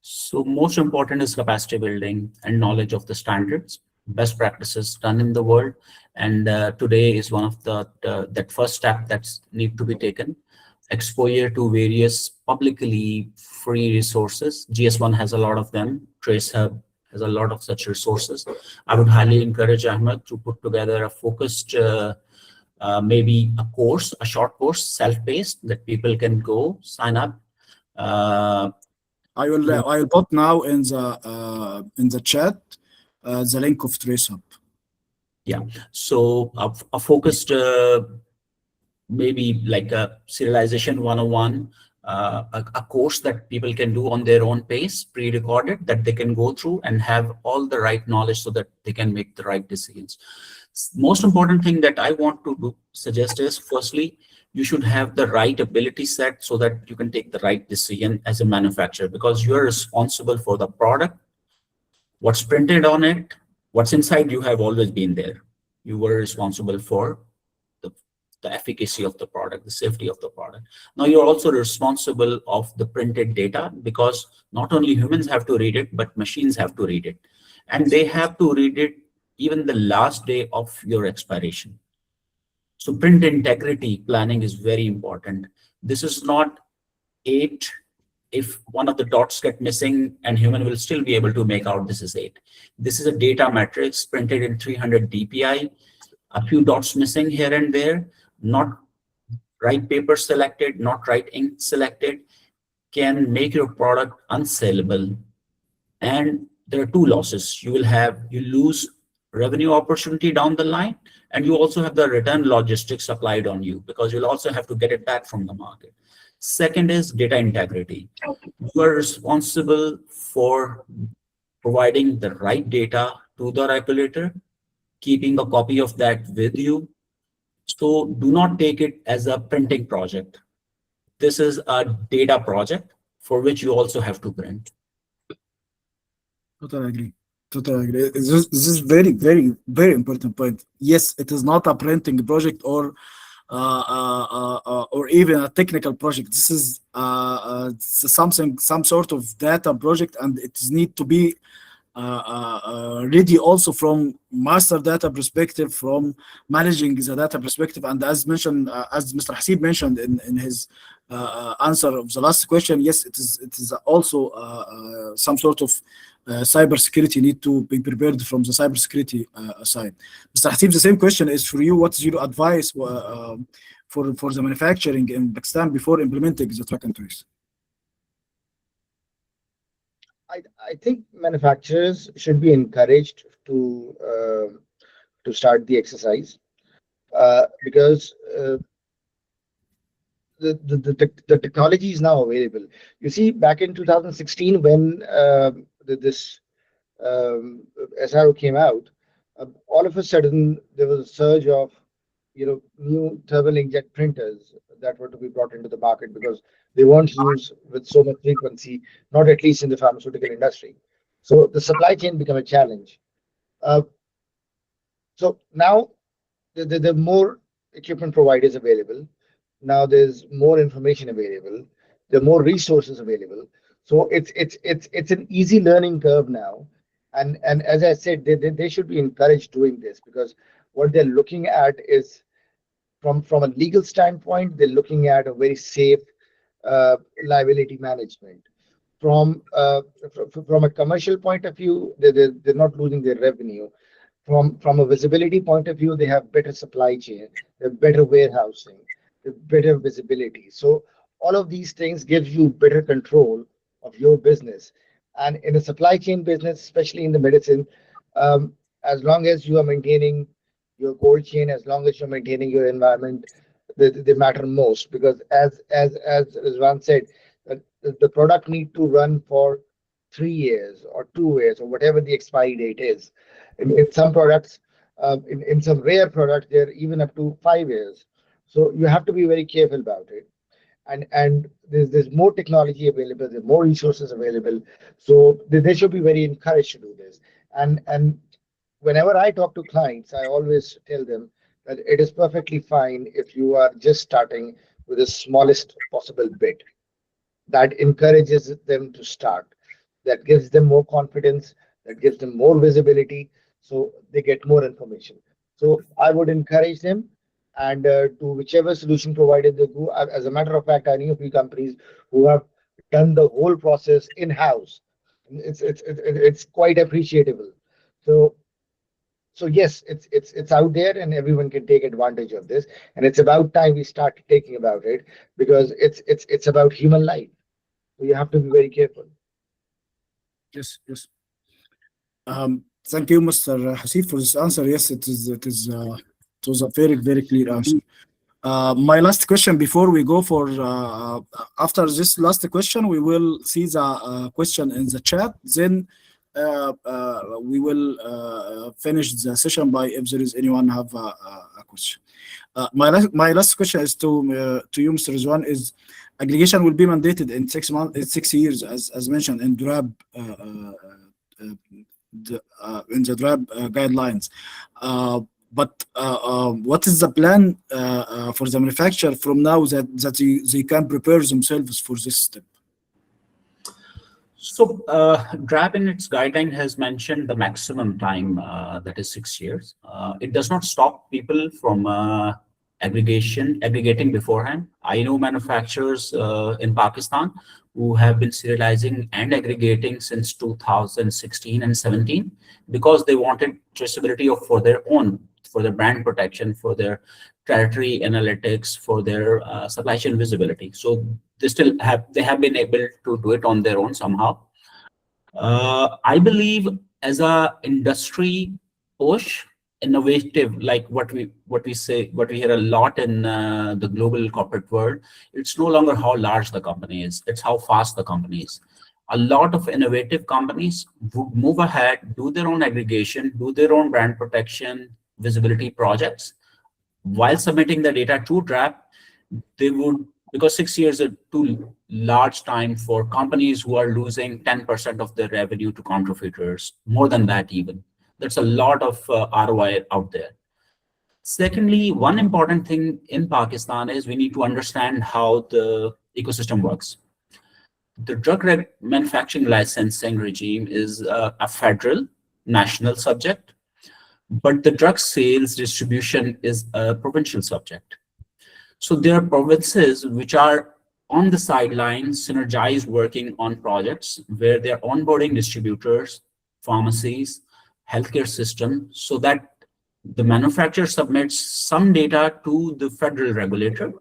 So most important is capacity building and knowledge of the standards, best practices done in the world. And today is one of that first step that's need to be taken. exposure to various publicly free resources. GS1 has a lot of them. TraceHub has a lot of such resources. I would highly encourage Ahmed to put together a focused, maybe a course, a short course, self-paced, that people can go sign up. I will put now in the chat the link of TraceHub. Yeah, so a focused, maybe like a serialization 101, a course that people can do on their own pace, pre-recorded, that they can go through and have all the right knowledge so that they can make the right decisions. Most important thing that I want to suggest is, firstly, you should have the right ability set so that you can take the right decision as a manufacturer, because you're responsible for the product. What's printed on it, what's inside, you have always been there. You were responsible for the efficacy of the product, the safety of the product. Now you're also responsible of the printed data, because not only humans have to read it, but machines have to read it. And they have to read it even the last day of your expiration. So print integrity planning is very important. This is not 8. If one of the dots get missing, and human will still be able to make out this is 8. This is a data matrix printed in 300 dpi, a few dots missing here and there, not right paper selected, not right ink selected, can make your product unsellable. And there are 2 losses. You lose revenue opportunity down the line, and you also have the return logistics applied on you, because you'll also have to get it back from the market. Second is data integrity. You are responsible for providing the right data to the regulator, keeping a copy of that with you. So do not take it as a printing project. This is a data project for which you also have to print. Totally agree. Totally agree. This is very, very, very important point. Yes, it is not a printing project or even a technical project. This is some sort of data project, and it need to be ready also from master data perspective, from managing the data perspective. And as mentioned, as Mr. Hasib mentioned in his answer of the last question, yes, it is also some sort of cybersecurity need to be prepared from the cybersecurity side. Mr. Hasib, the same question is for you. What is your advice for the manufacturing in Pakistan before implementing the track and trace? I think manufacturers should be encouraged to start the exercise, because the technology is now available. You see, back in 2016, when this SRO came out, all of a sudden there was a surge of new thermal inkjet printers that were to be brought into the market, because they weren't used with so much frequency, not at least in the pharmaceutical industry. So the supply chain became a challenge. So now there are more equipment providers available. Now there's more information available. There are more resources available. So it's an easy learning curve now. And as I said, they should be encouraged doing this, because what they're looking at is, from a legal standpoint, they're looking at a very safe liability management. From a commercial point of view, they're not losing their revenue. From a visibility point of view, they have better supply chain, they have better warehousing, they have better visibility. So all of these things gives you better control of your business. And in a supply chain business, especially in the medicine, as long as you are maintaining your cold chain, as long as you're maintaining your environment, they matter most. Because as Rizwan said, the product need to run for 3 years or 2 years or whatever the expiry date is. In some products, in some rare products, they're even up to 5 years. So you have to be very careful about it. And there's more technology available, there's more resources available. So they should be very encouraged to do this. And whenever I talk to clients, I always tell them that it is perfectly fine if you are just starting with the smallest possible bit. That encourages them to start. That gives them more confidence, that gives them more visibility, so they get more information. So I would encourage them and to whichever solution provider they go. As a matter of fact, I know a few companies who have done the whole process in-house. It's quite appreciable. So yes, it's out there, and everyone can take advantage of this. And it's about time we start taking about it, because it's about human life. So you have to be very careful. Yes, yes. Thank you, Mr. Hasif, for this answer. Yes, it was a very, very clear answer. My last question before we go for after this last question, we will see the question in the chat. Then we will finish the session by if there is anyone have a question. My last question is to you, Mr. Rizwan, is aggregation will be mandated in 6 months, in 6 years, as mentioned in DRAB, in the DRAB guidelines. But what is the plan for the manufacturer from now that they can prepare themselves for this step? So DRAB in its guideline has mentioned the maximum time, that is 6 years. It does not stop people from aggregating beforehand. I know manufacturers in Pakistan who have been serializing and aggregating since 2016 and 17 because they wanted traceability for their own, for their brand protection, for their territory analytics, for their supply chain visibility. So they have been able to do it on their own somehow. I believe as a industry push, innovative, like what we hear a lot in the global corporate world, it's no longer how large the company is, it's how fast the company is. A lot of innovative companies would move ahead, do their own aggregation, do their own brand protection, visibility projects. While submitting the data to DRAB, they would, because 6 years is too large time for companies who are losing 10% of their revenue to counterfeiters, more than that even. That's a lot of ROI out there. Secondly, one important thing in Pakistan is we need to understand how the ecosystem works. The drug manufacturing licensing regime is a federal national subject, but the drug sales distribution is a provincial subject. So there are provinces which are on the sidelines, synergized, working on projects where they're onboarding distributors, pharmacies, healthcare system, so that the manufacturer submits some data to the federal regulator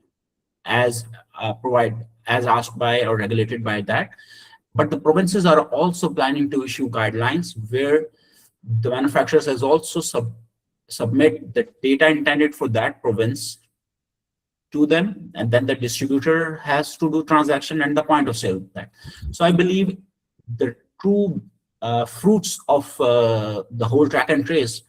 as asked by or regulated by that. But the provinces are also planning to issue guidelines where the manufacturers has also submit the data intended for that province to them, and then the distributor has to do transaction and the point of sale of that. So I believe the true fruits of the whole track and trace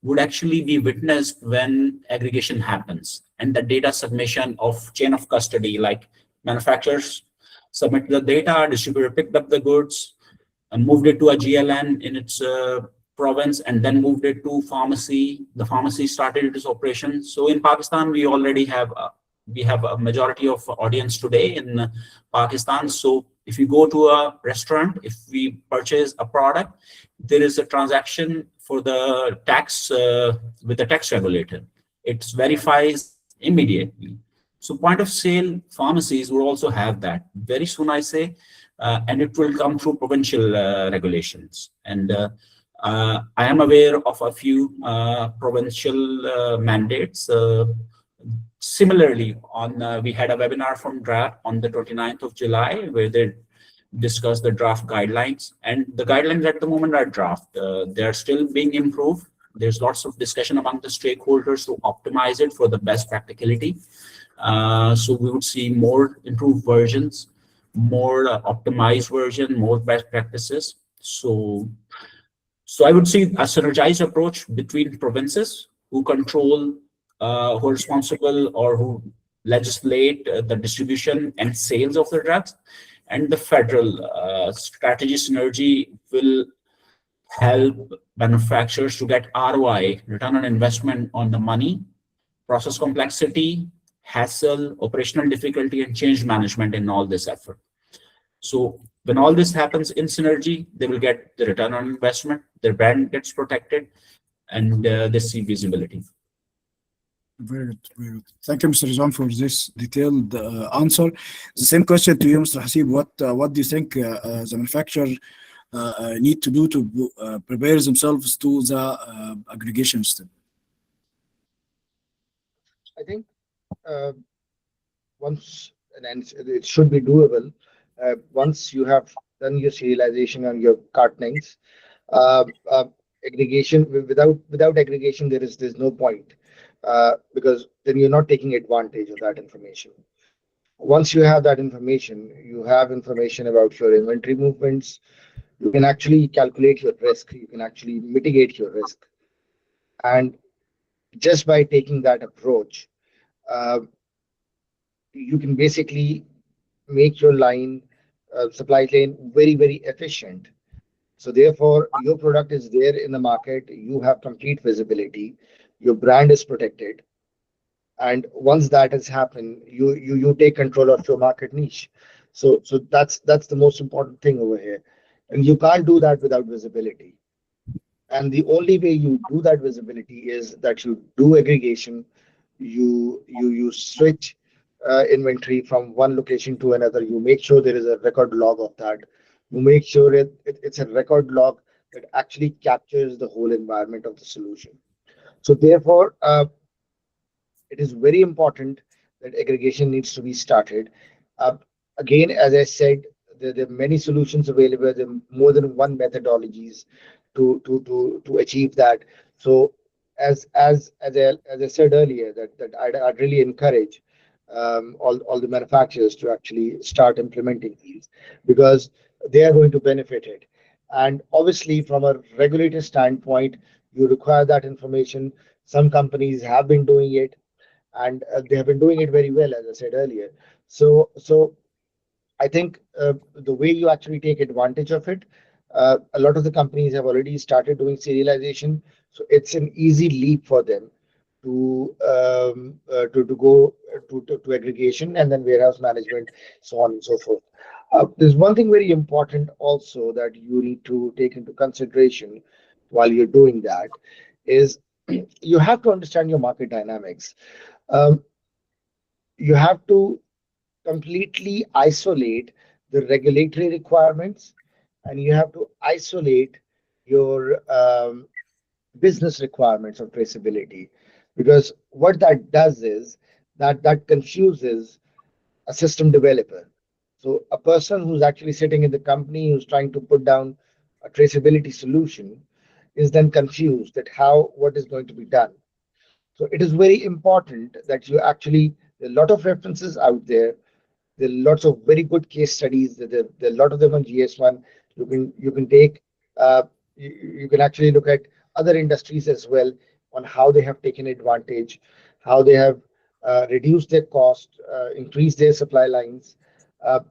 would actually be witnessed when aggregation happens, and the data submission of chain of custody, like manufacturers submit the data, distributor picked up the goods and moved it to a GLN in its province, and then moved it to pharmacy. The pharmacy started its operation. So in Pakistan, we already have a majority of audience today in Pakistan. So if you go to a restaurant, if we purchase a product, there is a transaction for the tax with the tax regulator. It verifies immediately. So point of sale pharmacies will also have that very soon, I say, and it will come through provincial regulations. And I am aware of a few provincial mandates. Similarly, we had a webinar from DRAB on the 29th of July where they discussed the draft guidelines, and the guidelines at the moment are draft. They are still being improved. There's lots of discussion among the stakeholders to optimize it for the best practicality. So we would see more improved versions, more optimized version, more best practices. So I would see a synergized approach between provinces who control, who are responsible or who legislate the distribution and sales of the drugs, and the federal strategy synergy will help manufacturers to get ROI, return on investment on the money, process complexity, hassle, operational difficulty, and change management in all this effort. So when all this happens in synergy, they will get the return on investment, their brand gets protected, and they see visibility. Very good, very good. Thank you, Mr. Rizwan, for this detailed answer. The same question to you, Mr. Hasib. What do you think the manufacturer need to do to prepare themselves to the aggregation step? I think uh, once, and it should be doable, once you have done your serialization and your cartonings, uh, uh, aggregation, without aggregation, there's no point, because then you're not taking advantage of that information. Once you have that information, you have information about your inventory movements. You can actually calculate your risk. You can actually mitigate your risk. And just by taking that approach, uh, you can basically make your line, supply chain very, very efficient. So therefore, your product is there in the market. You have complete visibility. Your brand is protected. And once that has happened, you take control of your market niche. So that's the most important thing over here. And you can't do that without visibility. And the only way you do that visibility is that you do aggregation, you switch inventory from one location to another. You make sure there is a record log of that. You make sure it's a record log that actually captures the whole environment of the solution. So therefore, it is very important that aggregation needs to be started. Uh, Again, as I said, there are many solutions available. There are more than one methodologies to achieve that. So as I said earlier, that I'd really encourage all the manufacturers to actually start implementing these, because they are going to benefit it. And obviously, from a regulator standpoint, you require that information. Some companies have been doing it, and they have been doing it very well, as I said earlier. So I think the way you actually take advantage of it, a lot of the companies have already started doing serialization, so it's an easy leap for them to go to aggregation and then warehouse management, so on and so forth. There's one thing very important also that you need to take into consideration while you're doing that is you have to understand your market dynamics. Um, you have to completely isolate the regulatory requirements, and you have to isolate your business requirements of traceability, because what that does is that confuses a system developer. So a person who's actually sitting in the company who's trying to put down a traceability solution is then confused that what is going to be done. So it is very important that you actually, there are a lot of references out there. There are lots of very good case studies. There are a lot of them on GS1. You can take, you can actually look at other industries as well on how they have taken advantage, how they have reduced their cost, increased their supply lines, uh,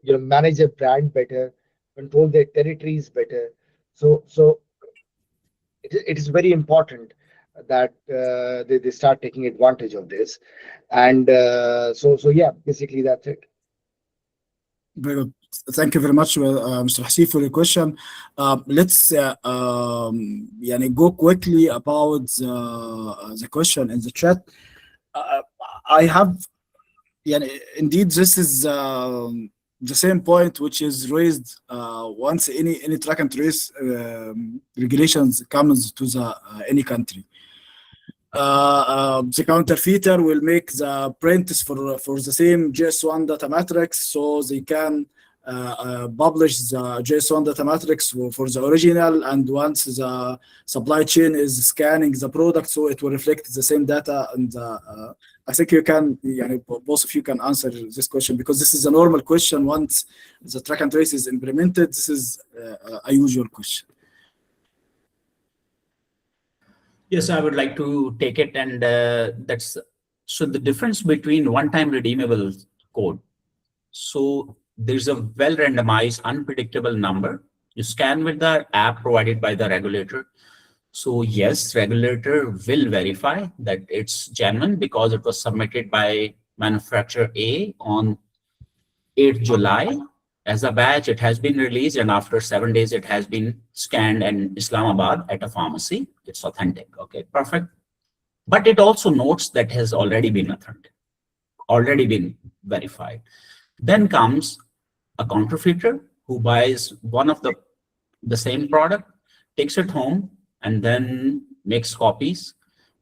manage their brand better, control their territories better. So it is very important that they start taking advantage of this. And so yeah, basically that's it. Very good. Thank you very much, Mr. Hasib, for your question. Let's يعني go quickly about the question in the chat. I have, indeed, this is the same point which is raised once any track and trace regulations comes to the any country. The counterfeiter will make the prints for the same JS1 data matrix, so they can publish the JS1 data matrix for the original, and once the supply chain is scanning the product, so it will reflect the same data. And I think you can, both of you can answer this question, because this is a normal question. Once the track and trace is implemented, this is a usual question. Yes, I would like to take it, and that's so the difference between one-time redeemable code. So there's a well-randomized, unpredictable number. You scan with the app provided by the regulator. So yes, regulator will verify that it's genuine because it was submitted by manufacturer A on 8th July. As a batch, it has been released, and after 7 days, it has been scanned in Islamabad at a pharmacy. It's authentic. Okay, perfect. but it also notes that has already been authentic, already been verified. Then comes a counterfeiter who buys one of the same product, takes it home, and then makes copies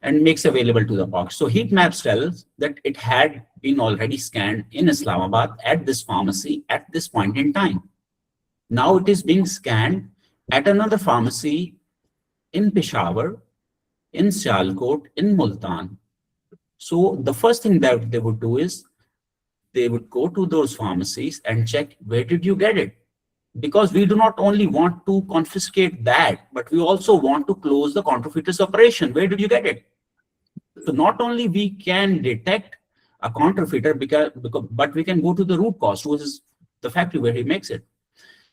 and makes available to the public. So heat maps tells that it had been already scanned in Islamabad at this pharmacy at this point in time. Now it is being scanned at another pharmacy in Peshawar, in Sialkot, in Multan. So the first thing that they would do is they would go to those pharmacies and check, where did you get it? Because we do not only want to confiscate that, but we also want to close the counterfeiter's operation. Where did you get it? So not only we can detect a counterfeiter, but we can go to the root cause, which is the factory where he makes it.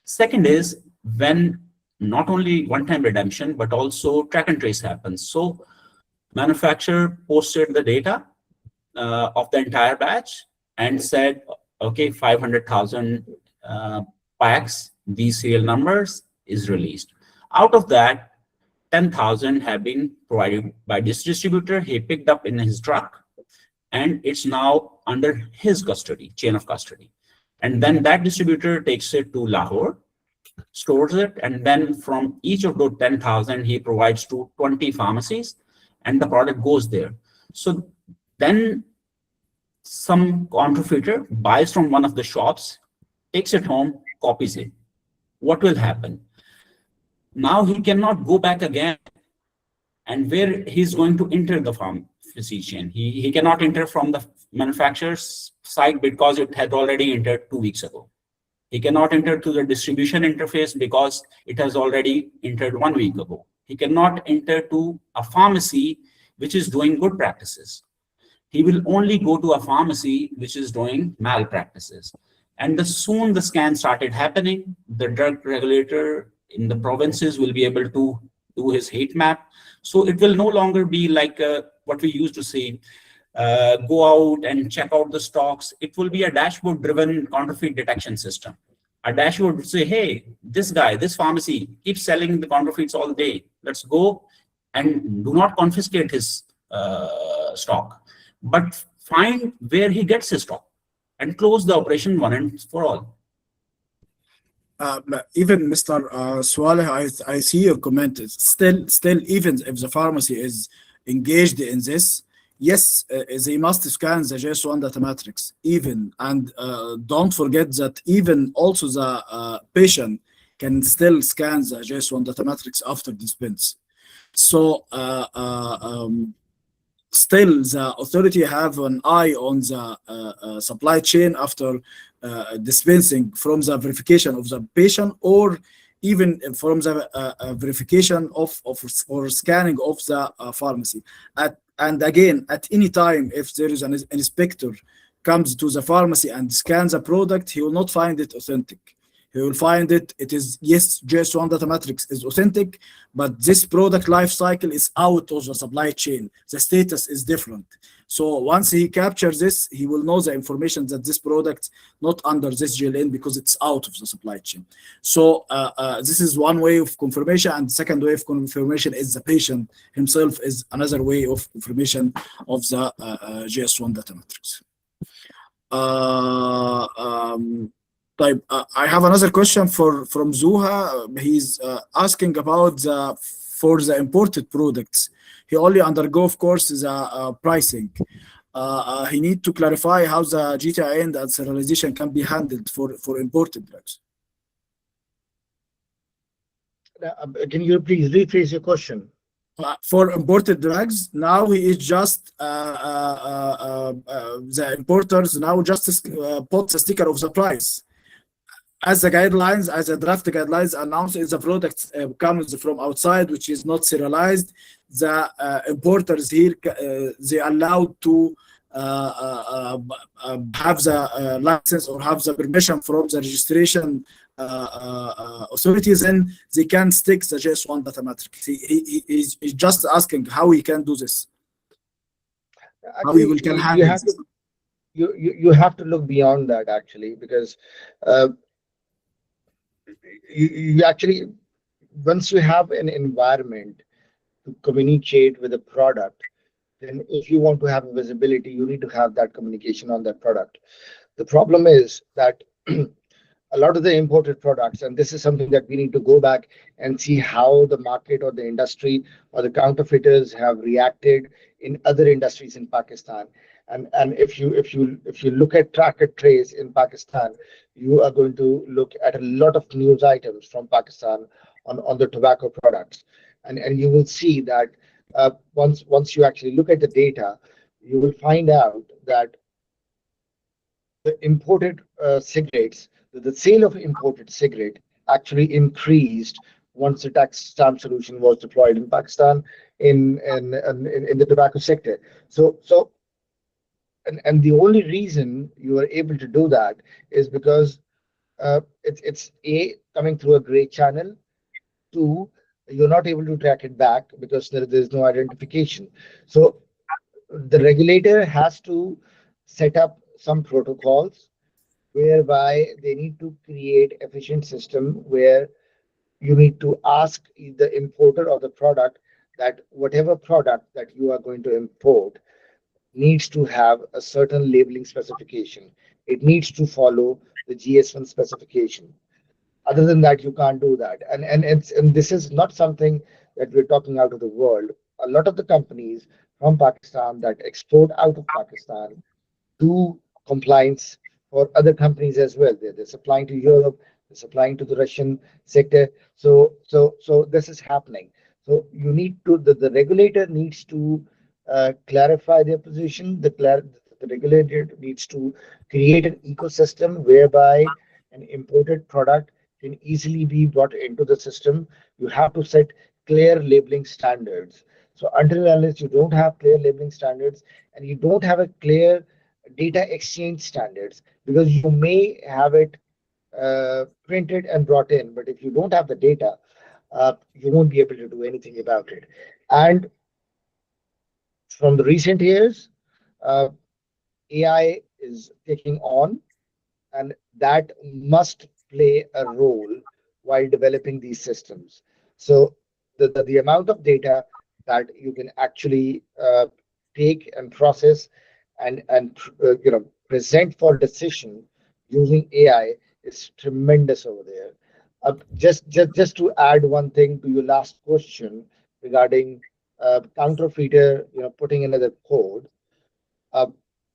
Second is when not only one-time redemption, but also track and trace happens. So manufacturer posted the data of the entire batch and said, okay, 500,000 packs, these serial numbers is released. Out of that, 10,000 have been provided by this distributor. He picked up in his truck, and it's now under his custody, chain of custody. And then that distributor takes it to Lahore, stores it, and then from each of those 10,000, he provides to 20 pharmacies, and the product goes there. So then some counterfeiter buys from one of the shops, takes it home, copies it. What will happen? Now he cannot go back again, and where he's going to enter the pharmacy chain. He cannot enter from the manufacturer's side because it had already entered 2 weeks ago. He cannot enter to the distribution interface because it has already entered 1 week ago. He cannot enter to a pharmacy which is doing good practices. He will only go to a pharmacy which is doing malpractices. And soon the scan started happening. The drug regulator in the provinces will be able to do his heat map. So it will no longer be like what we used to say, go out and check out the stocks. It will be a dashboard driven counterfeit detection system. A dashboard would say, hey, this guy, this pharmacy keeps selling the counterfeits all day. Let's go and do not confiscate his stock, but find where he gets his stock and close the operation one and for all. Even Mr. Swaleh, I see your comment. Still, even if the pharmacy is engaged in this, yes, they must scan the JS1 data matrix even, and don't forget that even also the patient can still scan the JS1 data matrix after dispense. So still the authority have an eye on the supply chain after dispensing from the verification of the patient, or even from the verification of or scanning of the pharmacy. And again, at any time, if there is an inspector comes to the pharmacy and scans a product, he will not find it authentic. He will find it is, yes, JS1 data matrix is authentic, but this product life cycle is out of the supply chain. The status is different. So once he captures this, he will know the information that this product not under this GLN because it's out of the supply chain. So this is one way of confirmation, and the second way of confirmation is the patient himself is another way of confirmation of the JS1 data matrix. I have another question from Zuha. He's asking about for the imported products. He only undergo, of course, the pricing. He need to clarify how the GTIN and serialization can be handled for imported drugs. Can you please rephrase your question? For imported drugs, now he is just the importers now just put the sticker of the price. As the guidelines, as the draft guidelines announced, if the product comes from outside, which is not serialized, the importers here, they allowed to have the license or have the permission from the registration authorities, and they can stick the JS1 data matrix. He's just asking how he can do this. How he can handle this. You have to look beyond that, actually, because you actually, once you have an environment to communicate with a product, then if you want to have visibility, you need to have that communication on that product. The problem is that a lot of the imported products, and this is something that we need to go back and see how the market or the industry or the counterfeiters have reacted in other industries in Pakistan. And if you look at track and trace in Pakistan, you are going to look at a lot of news items from Pakistan on the tobacco products, and you will see that once you actually look at the data, you will find out that the imported cigarettes, the sale of imported cigarette actually increased once the tax stamp solution was deployed in Pakistan in the tobacco sector. So, and the only reason you are able to do that is because it's a coming through a gray channel. Two, you're not able to track it back because there's no identification. So the regulator has to set up some protocols whereby they need to create efficient system where you need to ask the importer of the product that whatever product that you are going to import needs to have a certain labeling specification. It needs to follow the GS1 specification. Other than that, you can't do that. And this is not something that we're talking out of the world. A lot of the companies from Pakistan that export out of Pakistan do compliance for other companies as well. They're supplying to Europe, they're supplying to the Russian sector. So this is happening. So you need to the regulator needs to clarify their position. The regulator needs to create an ecosystem whereby an imported product can easily be brought into the system. You have to set clear labeling standards. So until and unless you don't have clear labeling standards and you don't have a clear data exchange standards, because you may have it printed and brought in, but if you don't have the data, you won't be able to do anything about it. And from the recent years, uh, AI is taking on, and that must play a role while developing these systems. So the amount of data that you can actually take and process and present for decision using AI is tremendous over there. Just to add one thing to your last question regarding counterfeiter, putting another code, uh,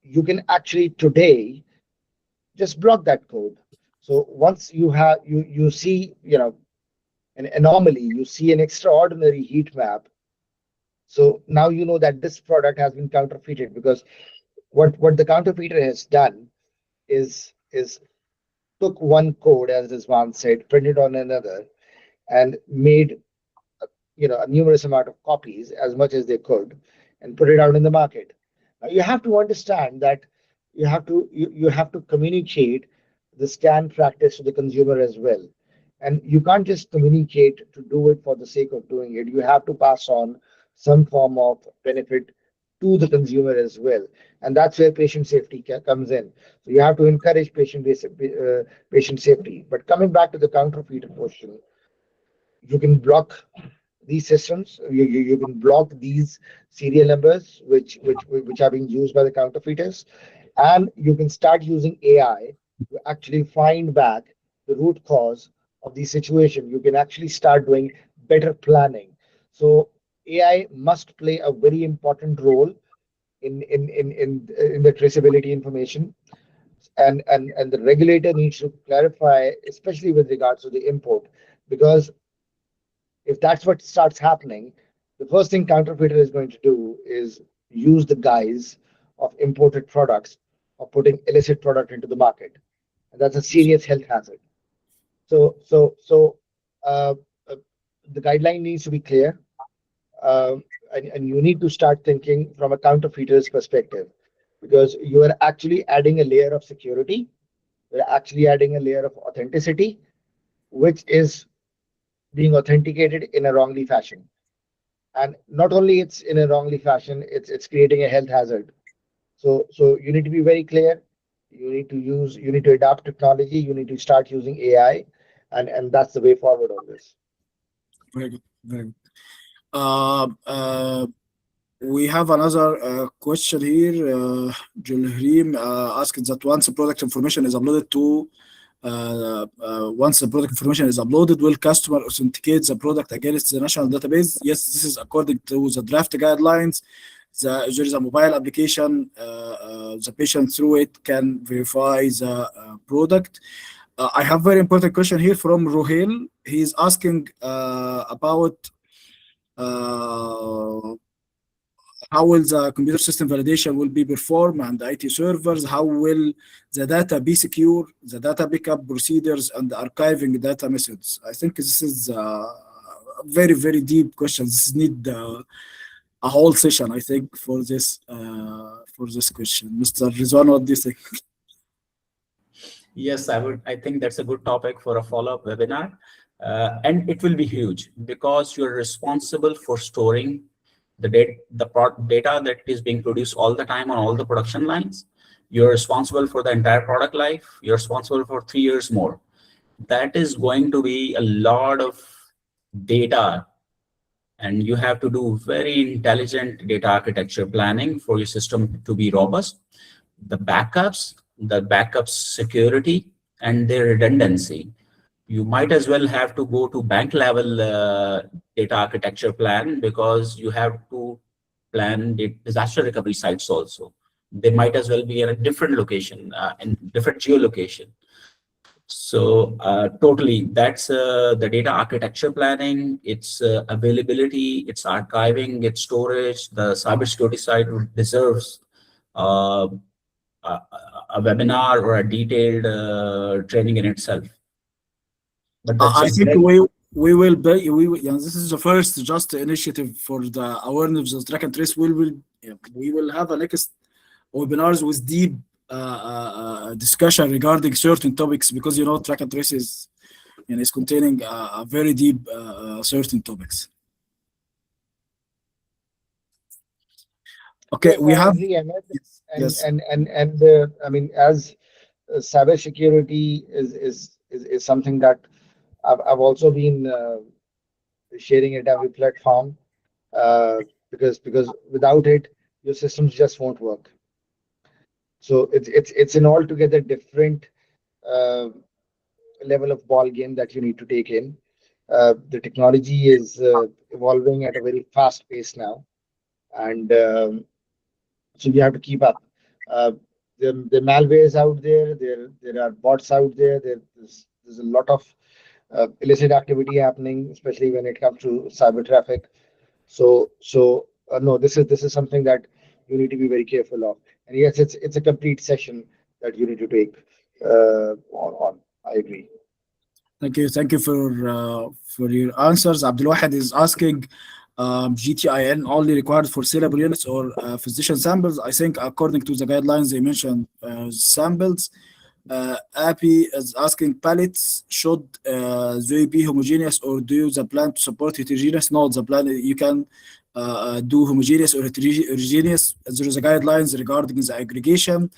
you can actually today just block that code. So once you see an anomaly, you see an extraordinary heat map. So now you know that this product has been counterfeited, because what the counterfeiter has done is took one code, as Rizwan said, printed on another, and made a numerous amount of copies, as much as they could, and put it out in the market. Now you have to understand that you have to communicate the scan practice to the consumer as well, and you can't just communicate to do it for the sake of doing it. You have to pass on some form of benefit to the consumer as well, and that's where patient safety comes in. So you have to encourage patient safety. But coming back to the counterfeiter question, you can block these systems. You can block these serial numbers which are being used by the counterfeiters, and you can start using AI to actually find back the root cause of the situation. You can actually start doing better planning. So AI must play a very important role in the traceability information, and the regulator needs to clarify, especially with regards to the import, because if that's what starts happening, the first thing counterfeiter is going to do is use the guise of imported products or putting illicit product into the market, and that's a serious health hazard. So, uh, the guideline needs to be clear, and you need to start thinking from a counterfeiter's perspective, because you are actually adding a layer of security, you're actually adding a layer of authenticity, which is being authenticated in a wrongly fashion. And not only it's in a wrongly fashion, it's creating a health hazard. So you need to be very clear. You need to adopt technology. You need to start using AI, and that's the way forward on this. Very good. Very good. Uh, uh, We have another question here. Julhrim asked that once the product information is uploaded to once the product information is uploaded, will customer authenticate the product against the national database? Yes, this is according to the draft guidelines. There is a mobile application. The patient through it can verify the product. I have very important question here from Rohel. He is asking about how will the computer system validation will be performed and the IT servers? How will the data be secure? The data backup procedures and the archiving data methods. I think this is a very, very deep question. This need a whole session, I think, for this question. Mr. Rizwan, what do you think? Yes, I think that's a good topic for a follow-up webinar. And it will be huge because you're responsible for storing the data that is being produced all the time on all the production lines. You're responsible for the entire product life. You're responsible for 3 years more. That is going to be a lot of data, and you have to do very intelligent data architecture planning for your system to be robust. The backup security, and their redundancy. You might as well have to go to bank level data architecture plan, because you have to plan the disaster recovery sites also. They might as well be in a different location, in different geolocation. So totally, that's the data architecture planning, its availability, its archiving, its storage. The cybersecurity side deserves a webinar or a detailed training in itself. But I think we will be, this is the first just initiative for the awareness of track and trace. We will have a next webinars with deep discussion regarding certain topics, because track and trace is containing a very deep certain topics. Okay, we have yes. And I mean, as cybersecurity is something that I've also been sharing at every platform, because without it, your systems just won't work. So it's an altogether different level of ball game that you need to take in. The technology is evolving at a very fast pace now, and so you have to keep up. The malware is out there. There are bots out there. There's a lot of illicit activity happening, especially when it comes to cyber traffic. So no, this is something that you need to be very careful of. And yes, it's a complete session that you need to take on. I agree. Thank you for your answers. Abdul Wahid is asking, GTIN only required for saleable units or physician samples? I think according to the guidelines they mentioned samples. API is asking, pallets should they be homogeneous, or do you the plan to support heterogeneous? No, the plan you can do homogeneous or heterogeneous. There is a guidelines regarding the aggregation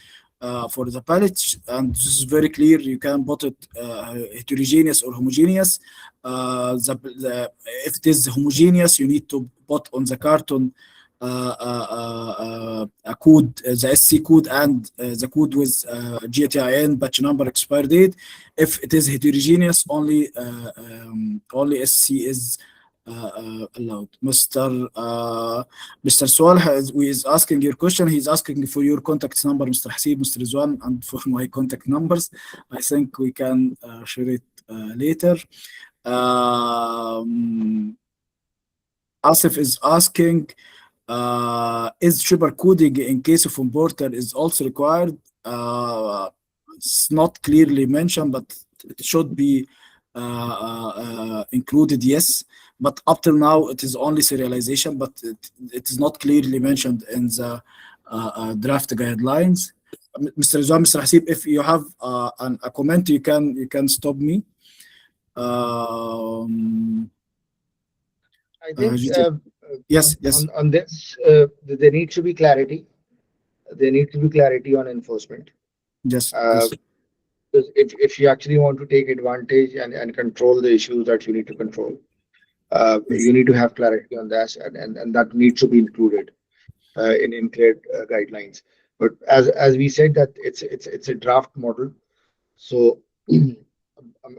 for the pallets, and this is very clear. You can put it heterogeneous or homogeneous. If it is homogeneous, you need to put on the carton a code, the SC code, and the code with GTIN, batch number, expire date. If it is heterogeneous, only SC is allowed. Mr. Swal is asking your question. He's asking for your contact number, Mr. Hasib, Mr. Rizwan, and for my contact numbers. I think we can share it later. Asif is asking, is triple coding in case of importer is also required? It's not clearly mentioned, but it should be included, yes. But up till now, it is only serialization, but it is not clearly mentioned in the draft guidelines. Mr. Rizwan, Mr. Hasib, if you have a comment, you can stop me. I think yes. On this, there needs to be clarity. There needs to be clarity on enforcement. Yes. Because if you actually want to take advantage and control the issues that you need to control, you need to have clarity on that, and that needs to be included. in clear guidelines. But as we said that it's a draft model, so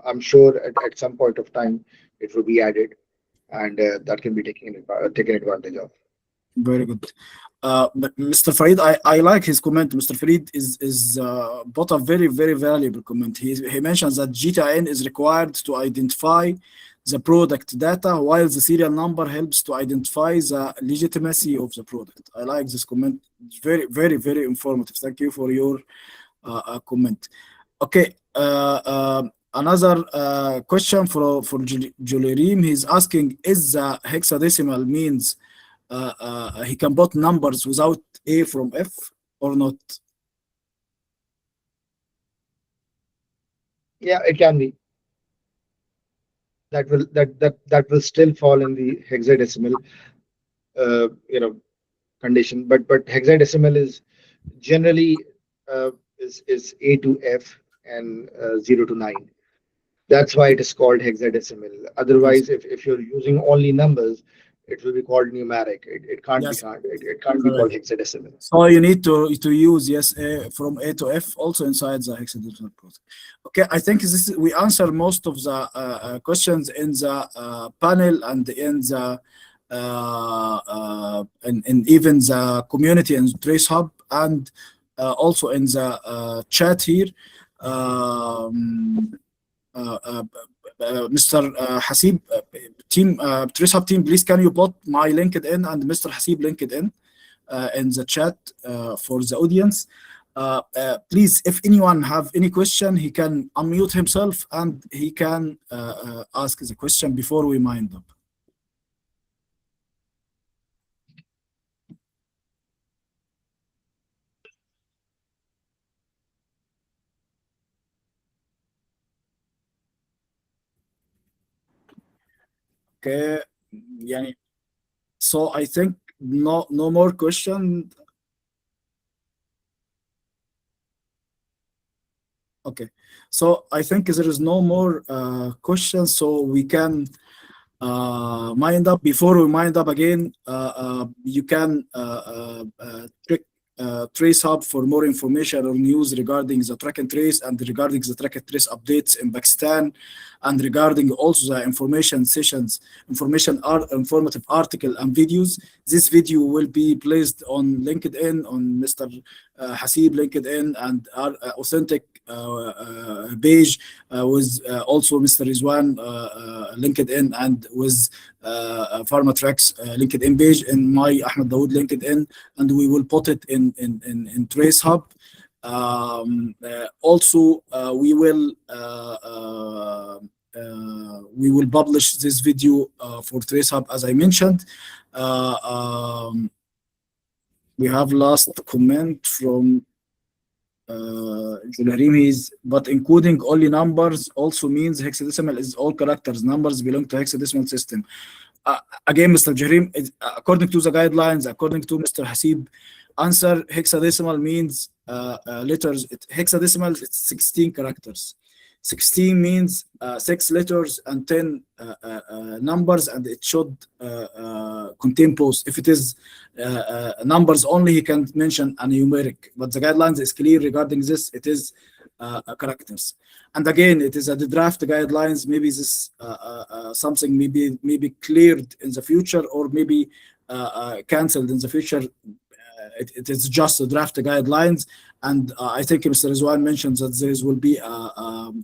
I'm sure at some point of time it will be added, and that can be taken advantage of. Very good. But Mr. Farid, I like his comment. Mr. Farid is brought a very valuable comment. He mentions that GTIN is required to identify the product data, while the serial number helps to identify the legitimacy of the product. I like this comment. It's very informative. Thank you for your comment. Okay. Another question for Julirim. He's asking, is the hexadecimal means he can put numbers without A from F or not? Yeah, it can be. That will still fall in the hexadecimal condition, but hexadecimal is generally is A to F and 0 to 9. That's why it is called hexadecimal. Otherwise, if you're using only numbers, it will be called numeric. It can't be called hexadecimal. So you need to use from A to F also inside the hexadecimal process. Okay, I think we answer most of the questions in the panel and in the and even the community and Trace Hub, and also in the chat here. Mr. Hasib, team Trace Hub team, please can you put my LinkedIn and Mr. Hasib LinkedIn in the chat for the audience. Please, if anyone have any question, he can unmute himself and he can ask the question before we wind up. Okay, yani, so I think no more question. Okay, so I think there is no more questions, so we can wind up. Before we wind up again, you can check Trace Hub for more information or news regarding the track and trace and regarding the track and trace updates in Pakistan, and regarding also the information sessions, informative article and videos. This video will be placed on LinkedIn, on Mr. Hasib LinkedIn, and our authentic page with also Mr. Rizwan LinkedIn, and with PharmaTrack's LinkedIn page, in my Ahmed Dawood LinkedIn, and we will put it in Trace Hub. Also, we will publish this video for Trace Hub, as I mentioned. We have last comment from Julirim, but including only numbers also means hexadecimal is all characters. Numbers belong to hexadecimal system. Again, Mr. Julirim, according to the guidelines, according to Mr. Hasib answer, hexadecimal means letters. Hexadecimal, it's 16 characters. 16 means 6 letters and 10 numbers, and it should contain both. If it is numbers only, he can mention a numeric, but the guidelines is clear regarding this. It is characters. And again, it is a draft guidelines. Maybe this something maybe cleared in the future, or maybe cancelled in the future. It is just a draft guidelines, and I think Mr. Rizwan mentioned that there will be a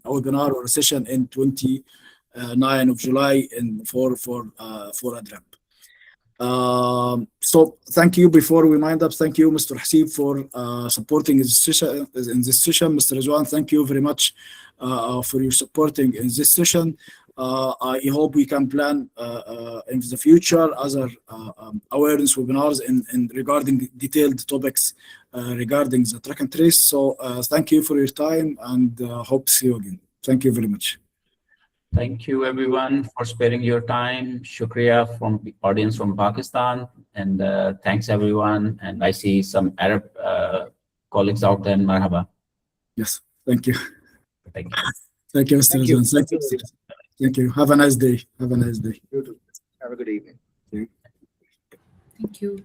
webinar or a session in 29 of July for a draft. So thank you. Before we wind up, thank you, Mr. Hasib, for supporting this session. Mr. Rizwan, thank you very much for your supporting in this session. I hope we can plan in the future other awareness webinars in regarding detailed topics regarding the track and trace. So thank you for your time, and hope to see you again. Thank you very much. Thank you, everyone, for sparing your time. Shukriya from the audience from Pakistan, and thanks, everyone. And I see some Arab colleagues out there in Marhaba. Yes, thank you. Thank you. Thank you, Mr. Rizwan. Thank you. Thank you. Have a nice day. Have a nice day. You too. Have a good evening. Thank you.